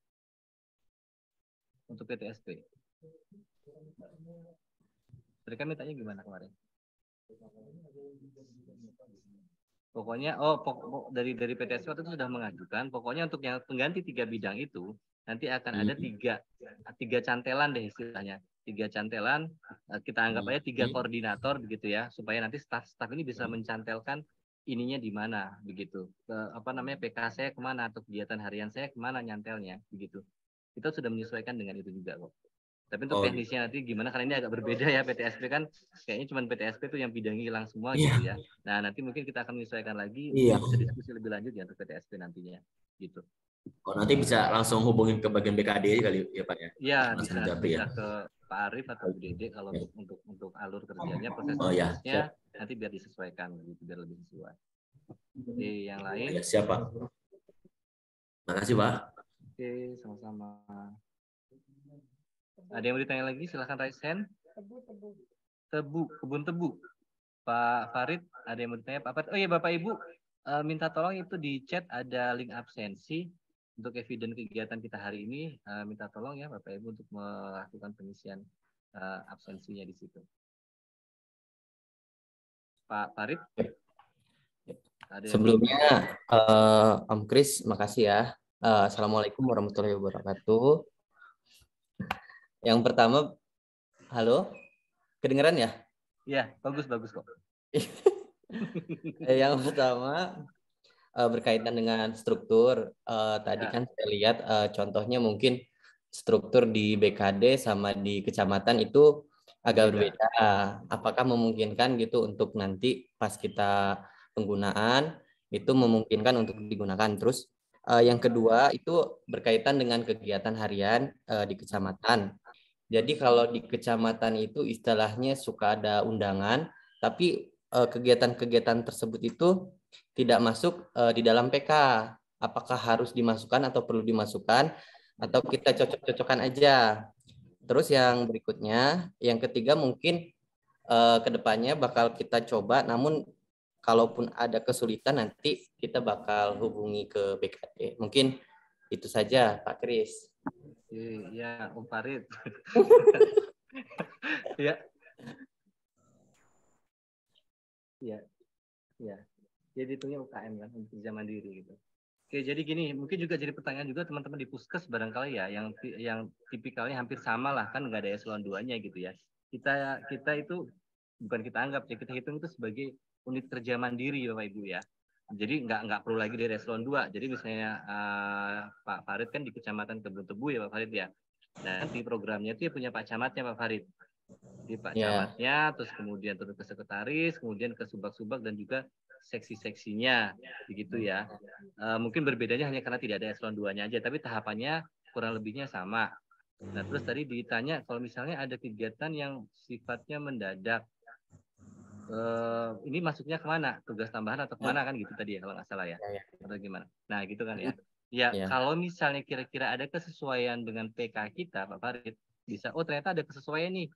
Speaker 1: Untuk PTSP. Mereka mintanya gimana kemarin? Pokoknya dari PTSP waktu itu sudah mengajukan. Pokoknya untuk yang pengganti 3 bidang itu nanti akan ada 3 cantelan deh istilahnya. 3 cantelan kita anggap aja 3 koordinator begitu ya supaya nanti staf ini bisa mencantelkan ininya di mana begitu. PK saya kemana atau kegiatan harian saya kemana nyantelnya begitu. Kita sudah menyesuaikan dengan itu juga kok. Tapi untuk teknisnya nanti gimana karena ini agak berbeda ya PTSP kan kayaknya cuma PTSP tuh yang bidangnya hilang semua gitu ya. Nah nanti mungkin kita akan menyesuaikan lagi bisa diskusi lebih lanjut ya untuk PTSP nantinya gitu.
Speaker 10: Oh nanti bisa langsung hubungin ke bagian BKD kali ya Pak ya?
Speaker 1: Iya bisa ke Pak Arif atau Bu Dede kalau untuk alur kerjanya proses prosesnya nanti biar disesuaikan gitu biar lebih sesuai. Oke yang lain?
Speaker 10: Ya, siap Pak. Makasih Pak.
Speaker 1: Oke sama-sama. Ada yang mau ditanya lagi? Silahkan raise hand. Kebun tebu. Pak Farid, ada yang mau ditanya? Pak Farid. Oh iya Bapak Ibu, minta tolong itu di chat ada link absensi untuk evidence kegiatan kita hari ini. Minta tolong ya Bapak Ibu untuk melakukan pengisian absensinya di situ. Pak Farid.
Speaker 11: Sebelumnya, Om Kris, makasih ya. Assalamualaikum warahmatullahi wabarakatuh. Yang pertama, halo, kedengeran ya?
Speaker 1: Iya, bagus kok.
Speaker 11: Yang pertama berkaitan dengan struktur. Tadi kan saya lihat contohnya mungkin struktur di BKD sama di kecamatan itu agak berbeda. Apakah memungkinkan gitu untuk nanti pas kita penggunaan itu memungkinkan untuk digunakan terus? Yang kedua itu berkaitan dengan kegiatan harian di kecamatan. Jadi kalau di kecamatan itu istilahnya suka ada undangan, tapi kegiatan-kegiatan tersebut itu tidak masuk di dalam PK. Apakah harus dimasukkan atau perlu dimasukkan, atau kita cocok-cocokkan aja? Terus yang berikutnya, yang ketiga mungkin kedepannya bakal kita coba, namun kalaupun ada kesulitan nanti kita bakal hubungi ke BKD. Mungkin itu saja Pak Kris.
Speaker 1: Iya, Om Farid. Ya. Iya. Iya. Jadi hitungnya UKM kan, untuk kerja mandiri gitu. Oke, jadi gini, mungkin juga jadi pertanyaan juga teman-teman di Puskes barangkali ya, yang tipikalnya hampir sama lah, kan nggak ada eselon 2-nya gitu ya. Kita itu bukan kita anggap ya, kita hitung itu sebagai unit kerja mandiri Bapak Ibu ya. Jadi nggak perlu lagi dari eselon 2. Jadi misalnya Pak Farid kan di Kecamatan Kebun Tebu ya Pak Farid ya. Dan di programnya itu ya punya Pak Camatnya Pak Farid. Di Pak Camatnya, terus kemudian turun ke sekretaris, kemudian ke subak-subak dan juga seksi-seksinya, begitu ya. Mungkin berbedanya hanya karena tidak ada eselon 2-nya aja, tapi tahapannya kurang lebihnya sama. Nah, terus tadi ditanya kalau misalnya ada kegiatan yang sifatnya mendadak, ini masuknya kemana? Tugas tambahan atau kemana kan gitu tadi ya kalau nggak salah ya? Atau gimana? Nah, gitu kan ya. Ya, kalau misalnya kira-kira ada kesesuaian dengan PK kita, Pak Farid, bisa, oh ternyata ada kesesuaian nih,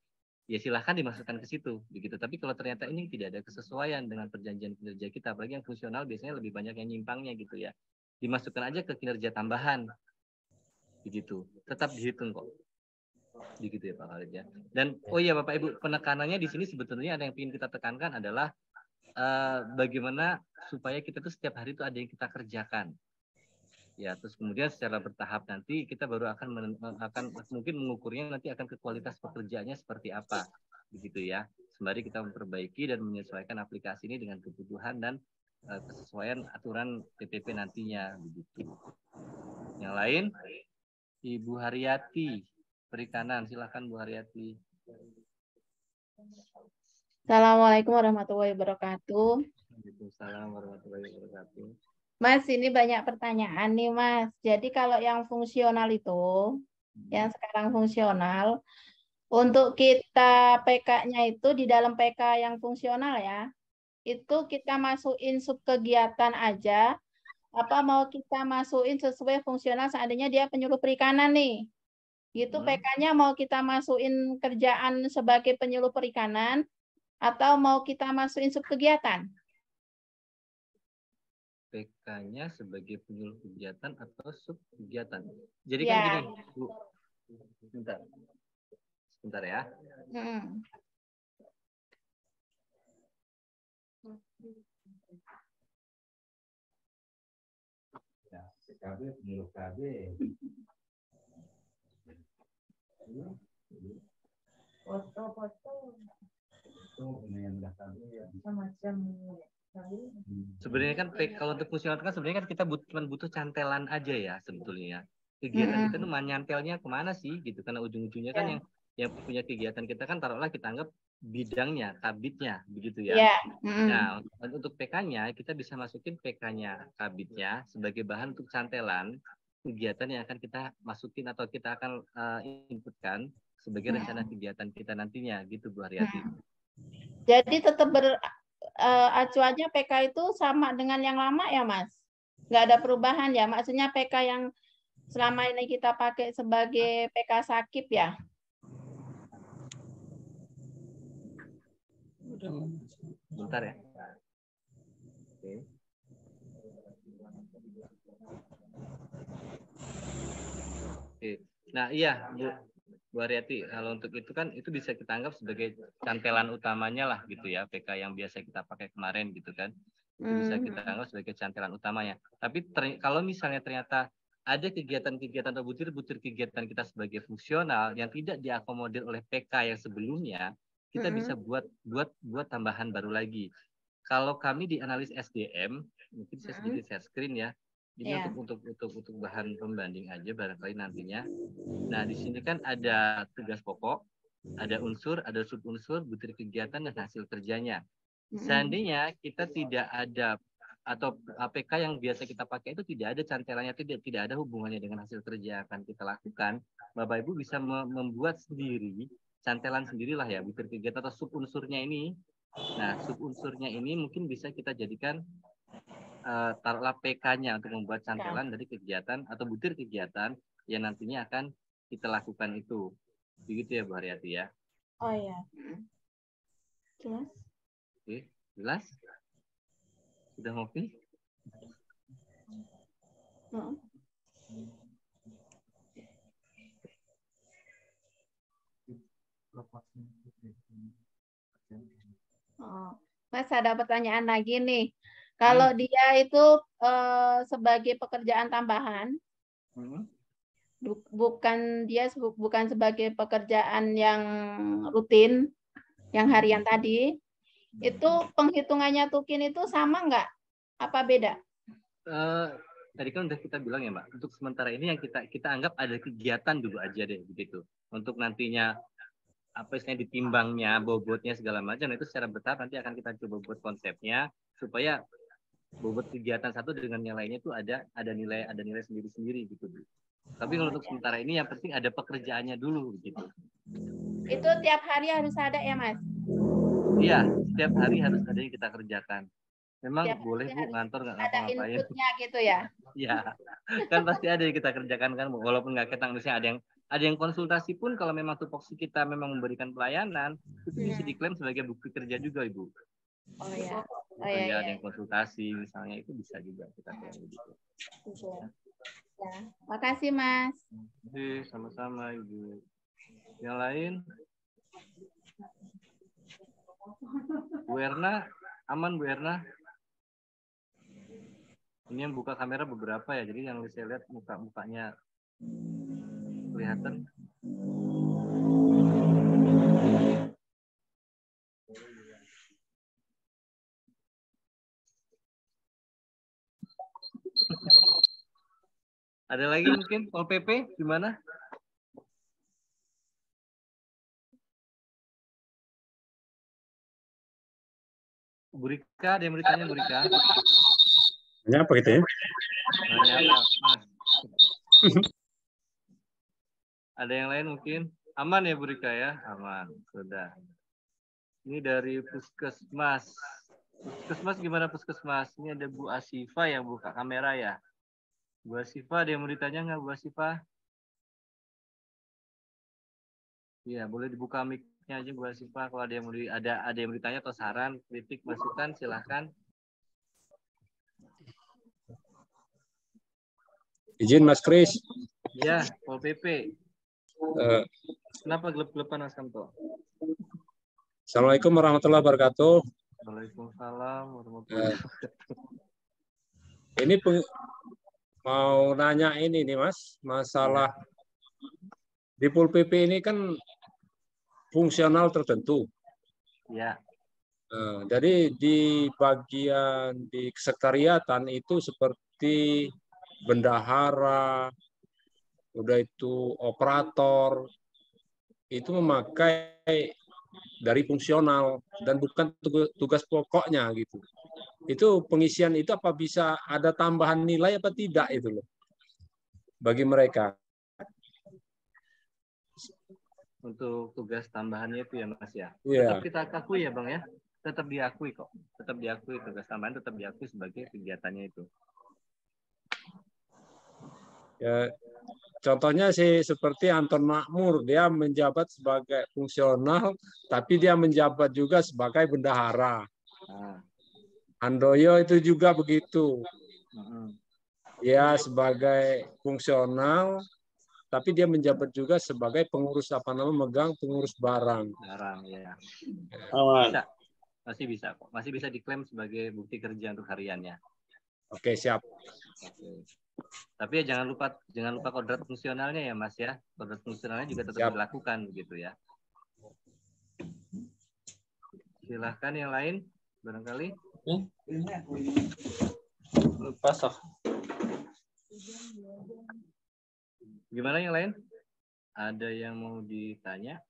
Speaker 1: ya silahkan dimasukkan ke situ begitu. Tapi kalau ternyata ini tidak ada kesesuaian dengan perjanjian kinerja kita, apalagi yang fungsional biasanya lebih banyak yang nyimpangnya gitu ya, dimasukkan aja ke kinerja tambahan begitu, tetap dihitung kok begitu ya Pak Khalid ya. Dan oh iya Bapak Ibu, penekanannya di sini sebetulnya ada yang ingin kita tekankan adalah bagaimana supaya kita tuh setiap hari itu ada yang kita kerjakan ya, terus kemudian secara bertahap nanti kita baru akan mungkin mengukurnya nanti akan ke kualitas pekerjaannya seperti apa begitu ya, sembari kita memperbaiki dan menyesuaikan aplikasi ini dengan kebutuhan dan kesesuaian aturan PPP nantinya begitu. Yang lain Ibu Haryati Perikanan, silakan Bu Haryati.
Speaker 12: Assalamualaikum warahmatullahi wabarakatuh.
Speaker 1: Waalaikumsalam warahmatullahi wabarakatuh.
Speaker 12: Mas, ini banyak pertanyaan nih, Mas. Jadi kalau yang fungsional itu, yang sekarang fungsional, untuk kita PK-nya itu di dalam PK yang fungsional ya, itu kita masukin subkegiatan aja, apa mau kita masukin sesuai fungsional seandainya dia penyuluh perikanan nih. Gitu PK-nya mau kita masukin kerjaan sebagai penyuluh perikanan, atau mau kita masukin subkegiatan?
Speaker 1: PK-nya sebagai penyuluh kegiatan atau sub kegiatan. Jadi kan gini, Bu. Sebentar ya.
Speaker 2: Ya, KB penyuluh KB.
Speaker 12: Foto-foto.
Speaker 2: Itu yang daftar
Speaker 12: Semacam.
Speaker 1: Sebenarnya kan kalau untuk fungsional kan sebenarnya kan kita cuma butuh cantelan aja ya sebetulnya. Kegiatan kita tuh nyantelnya kemana sih gitu, karena ujung-ujungnya kan yang punya kegiatan kita kan taruhlah kita anggap bidangnya, kabitnya begitu ya. Nah, untuk PK-nya kita bisa masukin PK-nya, kabitnya sebagai bahan untuk cantelan kegiatan yang akan kita masukin atau kita akan inputkan sebagai rencana kegiatan kita nantinya gitu Bu Haryati.
Speaker 12: Jadi tetap acuannya PK itu sama dengan yang lama ya Mas? Nggak ada perubahan ya? Maksudnya PK yang selama ini kita pakai sebagai PK Sakip ya?
Speaker 1: Bentar ya. Oke. Oke. Nah iya Bu Haryati, kalau untuk itu kan itu bisa kita anggap sebagai cantelan utamanya lah gitu ya, PK yang biasa kita pakai kemarin gitu kan, itu bisa kita anggap sebagai cantelan utamanya. Tapi kalau misalnya ternyata ada kegiatan-kegiatan atau butir-butir kegiatan kita sebagai fungsional yang tidak diakomodir oleh PK yang sebelumnya, kita bisa buat tambahan baru lagi. Kalau kami di analis SDM, mungkin saya sedikit share screen ya. Ini untuk bahan pembanding aja barangkali nantinya. Nah, di sini kan ada tugas pokok, ada unsur, ada subunsur, butir kegiatan dan hasil kerjanya. Seandainya kita tidak ada atau APK yang biasa kita pakai itu tidak ada cantelannya, tidak ada hubungannya dengan hasil kerja yang akan kita lakukan, Bapak Ibu bisa membuat sendiri cantelan sendirilah ya, butir kegiatan atau subunsurnya ini. Nah, subunsurnya ini mungkin bisa kita jadikan taruhlah PK-nya untuk membuat cantelan dari kegiatan atau butir kegiatan yang nantinya akan kita lakukan itu. Begitu ya Bu Haryati ya.
Speaker 12: Oh ya. Jelas.
Speaker 1: Oke, jelas? Sudah ngopi?
Speaker 12: Oh. Mas ada pertanyaan lagi nih. Kalau dia itu sebagai pekerjaan tambahan, bukan sebagai pekerjaan yang rutin, yang harian tadi, itu penghitungannya Tukin itu sama nggak? Apa beda?
Speaker 1: Tadi kan udah kita bilang ya Mbak, untuk sementara ini yang kita anggap ada kegiatan dulu aja deh begitu. Untuk nantinya apa istilahnya ditimbangnya, bobotnya segala macam itu secara bertahap nanti akan kita coba buat konsepnya supaya bobot kegiatan satu dengan yang lainnya itu ada nilai sendiri-sendiri gitu. Tapi kalau untuk sementara ini yang penting ada pekerjaannya dulu gitu.
Speaker 12: Itu tiap hari harus ada ya Mas?
Speaker 1: Iya, setiap hari harus ada yang kita kerjakan. Memang
Speaker 12: Tiap
Speaker 1: boleh Bu ngantor nggak ngapa-ngapain.
Speaker 12: Ada inputnya gitu ya?
Speaker 1: Iya, kan pasti ada yang kita kerjakan kan, walaupun nggak ketang, misalnya ada yang konsultasi pun kalau memang tupoksi kita memang memberikan pelayanan itu bisa diklaim sebagai bukti kerja juga Ibu.
Speaker 12: Oh ya.
Speaker 1: Ya, ada yang konsultasi misalnya itu bisa juga kita klaim begitu.
Speaker 12: Ya, makasih Mas.
Speaker 1: Oke, sama-sama Ibu. Yang lain? Bu Erna, aman Bu Erna? Ini yang buka kamera beberapa ya, jadi yang saya lihat mukanya kelihatan. Ada lagi mungkin Pol PP gimana? Bu Rika, ada yang bertanya Bu Rika?
Speaker 4: Ini apa gitu ya?
Speaker 1: Nanya apa, Mas? Ada yang lain mungkin? Aman ya Bu Rika ya? Aman, sudah. Ini dari Puskesmas. Puskesmas gimana Puskesmas? Ini ada Bu Asifa yang buka kamera ya. Bu Asifa, ada yang mau ditanya nggak Bu Asifa? Iya, boleh dibuka mic-nya aja Bu Asifa. Kalau ada yang mau ada yang mau ditanya atau saran, kritik, masukan, silahkan.
Speaker 4: Izin Mas Kris.
Speaker 1: Iya, Pol PP. Kenapa gelap-gelapan Mas Kamto?
Speaker 4: Assalamualaikum warahmatullahi wabarakatuh.
Speaker 1: Waalaikumsalam warahmatullahi wabarakatuh.
Speaker 4: Ini mau nanya ini nih Mas, masalah di Pol PP ini kan fungsional tertentu.
Speaker 1: Ya.
Speaker 4: Jadi di bagian di sekretariatan itu seperti bendahara, udah itu operator, itu memakai dari fungsional dan bukan tugas pokoknya gitu. Itu pengisian itu apa bisa ada tambahan nilai apa tidak itu loh bagi mereka?
Speaker 1: Untuk tugas tambahannya itu ya Mas ya.
Speaker 4: Yeah.
Speaker 1: Tetap kita akui ya Bang ya. Tetap diakui kok. Tetap diakui tugas tambahan tetap diakui sebagai kegiatannya itu.
Speaker 4: Ya, contohnya sih seperti Anton Makmur, dia menjabat sebagai fungsional, tapi dia menjabat juga sebagai bendahara. Handoyo itu juga begitu. Ya sebagai fungsional, tapi dia menjabat juga sebagai pengurus megang pengurus barang.
Speaker 1: Barang ya.
Speaker 4: Aman.
Speaker 1: Bisa. Masih bisa kok. Masih bisa diklaim sebagai bukti kerja untuk hariannya.
Speaker 4: Oke, siap.
Speaker 1: Oke. Tapi ya jangan lupa kodrat fungsionalnya ya Mas ya. Kodrat fungsionalnya juga tetap dilakukan begitu ya. Silahkan yang lain barangkali.
Speaker 5: Pasok.
Speaker 1: Gimana yang lain? Ada yang mau ditanya?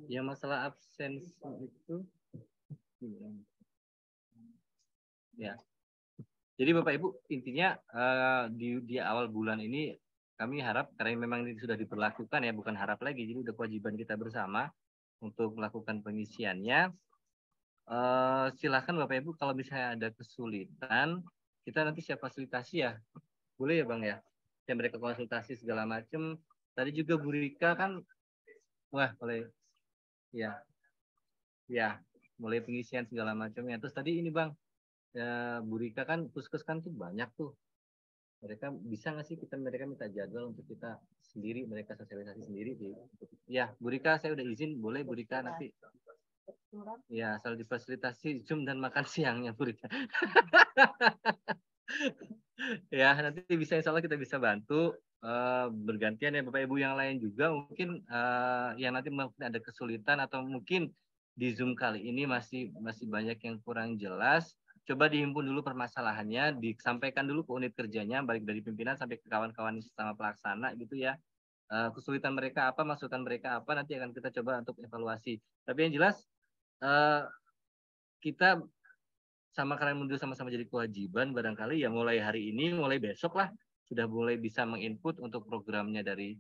Speaker 1: Yang masalah absensi itu ya. Jadi Bapak Ibu intinya di awal bulan ini kami harap karena memang ini sudah diberlakukan ya, bukan harap lagi, jadi udah kewajiban kita bersama untuk melakukan pengisiannya. Silakan Bapak Ibu kalau misalnya ada kesulitan kita nanti siap fasilitasi ya, boleh ya Bang ya. yang mereka konsultasi segala macam. Tadi juga Bu Rika kan, wah mulai ya mulai pengisian segala macamnya. Terus tadi ini Bang, ya, Bu Rika kan puskes kan tuh banyak tuh. Mereka bisa nggak sih mereka minta jadwal untuk kita sendiri, mereka sosialisasi sendiri di. Ya Bu Rika saya udah izin, boleh Bu Rika nanti. Ya asal difasilitasi Zoom dan makan siangnya Bu Rika. Ya nanti bisa insya Allah kita bisa bantu bergantian ya Bapak Ibu yang lain juga mungkin yang nanti mungkin ada kesulitan atau mungkin di Zoom kali ini masih banyak yang kurang jelas. Coba dihimpun dulu permasalahannya, disampaikan dulu ke unit kerjanya, balik dari pimpinan sampai ke kawan-kawan sama pelaksana gitu ya. Kesulitan mereka apa, masukan mereka apa, nanti akan kita coba untuk evaluasi. Tapi yang jelas kita sama kalian mundur sama-sama jadi kewajiban barangkali ya mulai hari ini, mulai besok lah sudah mulai bisa menginput untuk programnya dari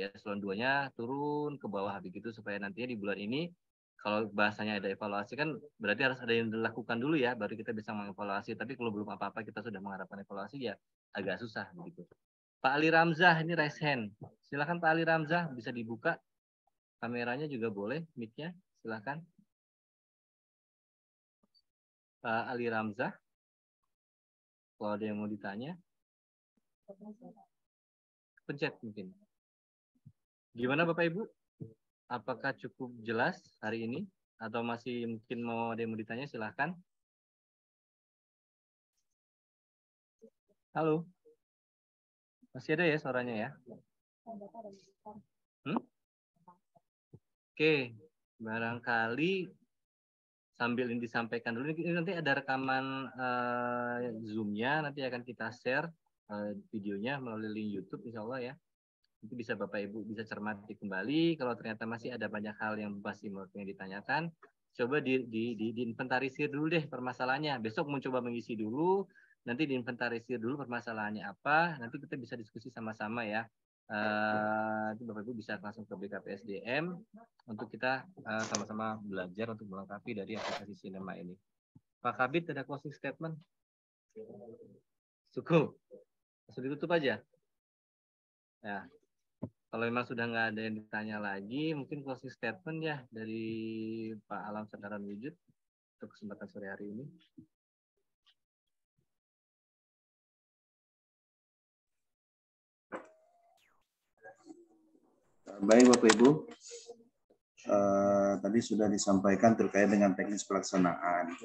Speaker 1: eselon 2-nya turun ke bawah begitu supaya nantinya di bulan ini kalau bahasanya ada evaluasi kan berarti harus ada yang dilakukan dulu ya baru kita bisa mengevaluasi. Tapi kalau belum apa-apa kita sudah mengharapkan evaluasi ya agak susah begitu. Pak Ali Ramzah ini raise hand. Silakan Pak Ali Ramzah bisa dibuka kameranya juga boleh, mic-nya silakan. Pak Ali Ramzah, kalau ada yang mau ditanya, pencet mungkin. Gimana Bapak Ibu? Apakah cukup jelas hari ini? Atau masih mungkin ada yang mau ditanya, silahkan. Halo? Masih ada ya suaranya ya? Oke, barangkali sambil ini disampaikan dulu, ini nanti ada rekaman Zoom-nya, nanti akan kita share videonya melalui link YouTube insya Allah ya. Itu bisa Bapak Ibu bisa cermati kembali. Kalau ternyata masih ada banyak hal yang masih mau ditanyakan, coba diinventarisir dulu deh permasalahannya. Besok mau coba mengisi dulu, nanti diinventarisir dulu permasalahannya apa. Nanti kita bisa diskusi sama-sama ya. Nanti Bapak Ibu bisa langsung ke BKPSDM untuk kita sama-sama belajar untuk melengkapi dari aplikasi Sinema ini. Pak Kabit ada closing statement? Cukup. Langsung ditutup aja. Ya. Kalau memang sudah nggak ada yang ditanya lagi, mungkin closing statement ya dari Pak Alam Sandaran Wujud untuk kesempatan sore hari ini.
Speaker 2: Baik Bapak Ibu, tadi sudah disampaikan terkait dengan teknis pelaksanaan.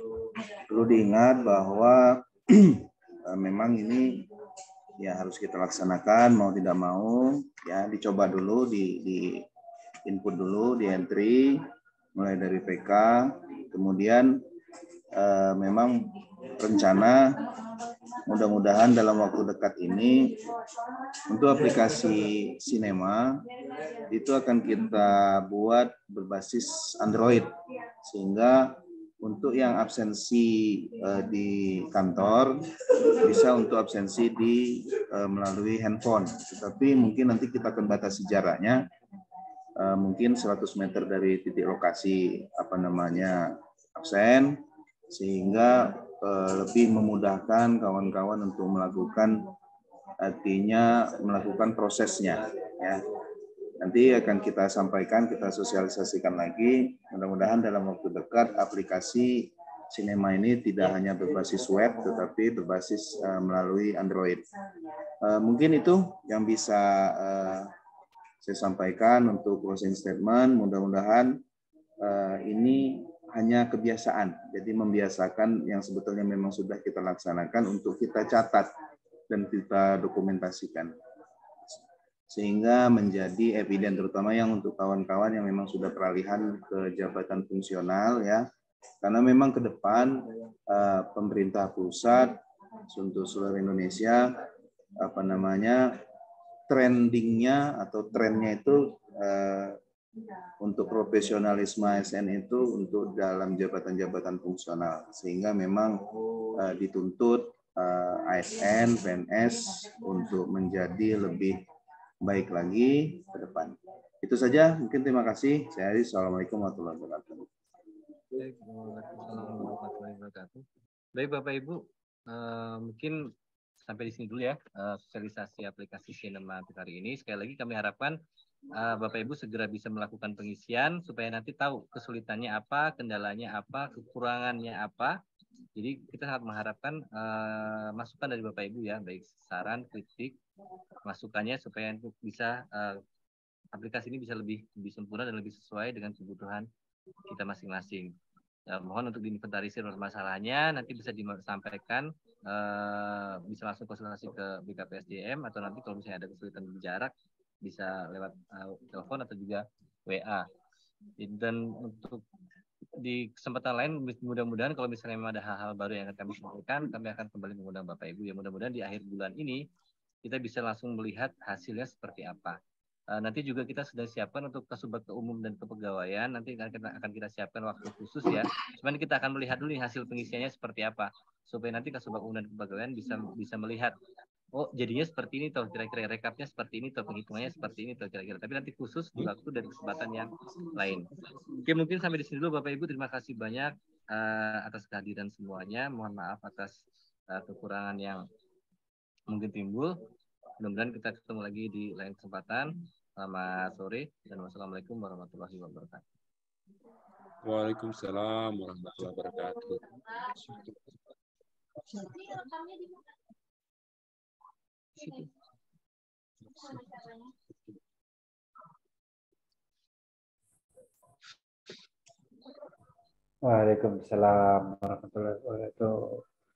Speaker 2: Perlu diingat bahwa memang ini ya harus kita laksanakan mau tidak mau ya dicoba dulu di input dulu di entry mulai dari PK kemudian memang rencana mudah-mudahan dalam waktu dekat ini untuk aplikasi Sinema itu akan kita buat berbasis Android sehingga untuk yang absensi di kantor bisa untuk absensi melalui handphone. Tetapi mungkin nanti kita akan batasi jaraknya mungkin 100 meter dari titik lokasi absen sehingga lebih memudahkan kawan-kawan untuk melakukan prosesnya ya. Nanti akan kita sampaikan, kita sosialisasikan lagi. Mudah-mudahan dalam waktu dekat aplikasi Sinema ini tidak hanya berbasis web, tetapi berbasis melalui Android. Mungkin itu yang bisa saya sampaikan untuk closing statement. Mudah-mudahan ini hanya kebiasaan. Jadi membiasakan yang sebetulnya memang sudah kita laksanakan untuk kita catat dan kita dokumentasikan. Sehingga menjadi eviden terutama yang untuk kawan-kawan yang memang sudah peralihan ke jabatan fungsional ya karena memang ke depan pemerintah pusat untuk seluruh Indonesia trendingnya atau trennya itu untuk profesionalisme ASN itu untuk dalam jabatan-jabatan fungsional sehingga memang dituntut ASN PNS untuk menjadi lebih baik lagi ke depan. Itu saja, mungkin terima kasih. Saya Aris, Assalamualaikum warahmatullahi wabarakatuh.
Speaker 1: Baik Bapak Ibu, mungkin sampai di sini dulu ya sosialisasi aplikasi Sinema untuk hari ini. Sekali lagi kami harapkan Bapak Ibu segera bisa melakukan pengisian supaya nanti tahu kesulitannya apa, kendalanya apa, kekurangannya apa. Jadi kita sangat mengharapkan masukan dari Bapak Ibu ya, baik saran, kritik, masukannya supaya untuk bisa aplikasi ini bisa lebih sempurna dan lebih sesuai dengan kebutuhan kita masing-masing. Mohon untuk diinventarisir masalahnya, nanti bisa disampaikan, bisa langsung konsultasi ke BKPSDM atau nanti kalau misalnya ada kesulitan di jarak bisa lewat telepon atau juga WA. Dan untuk di kesempatan lain mudah-mudahan kalau misalnya memang ada hal-hal baru yang akan kami sampaikan, kami akan kembali mengundang Bapak Ibu. Ya mudah-mudahan di akhir bulan ini kita bisa langsung melihat hasilnya seperti apa. Nanti juga kita sudah siapkan untuk Kasubag Umum dan Kepegawaian, nanti akan kita siapkan waktu khusus ya. Cuman kita akan melihat dulu hasil pengisiannya seperti apa, supaya nanti Kasubag Umum dan Kepegawaian bisa melihat, oh jadinya seperti ini toh, kira-kira rekapnya seperti ini toh, penghitungannya seperti ini toh kira-kira. Tapi nanti khusus di waktu dan kesempatan yang lain. Oke, mungkin sampai di sini dulu Bapak Ibu. Terima kasih banyak atas kehadiran semuanya. Mohon maaf atas kekurangan yang mungkin timbul. Mudah-mudahan kita ketemu lagi di lain kesempatan. Selamat sore dan wassalamualaikum warahmatullahi wabarakatuh.
Speaker 4: Waalaikumsalam warahmatullahi wabarakatuh.
Speaker 13: Waalaikumsalam warahmatullahi wabarakatuh.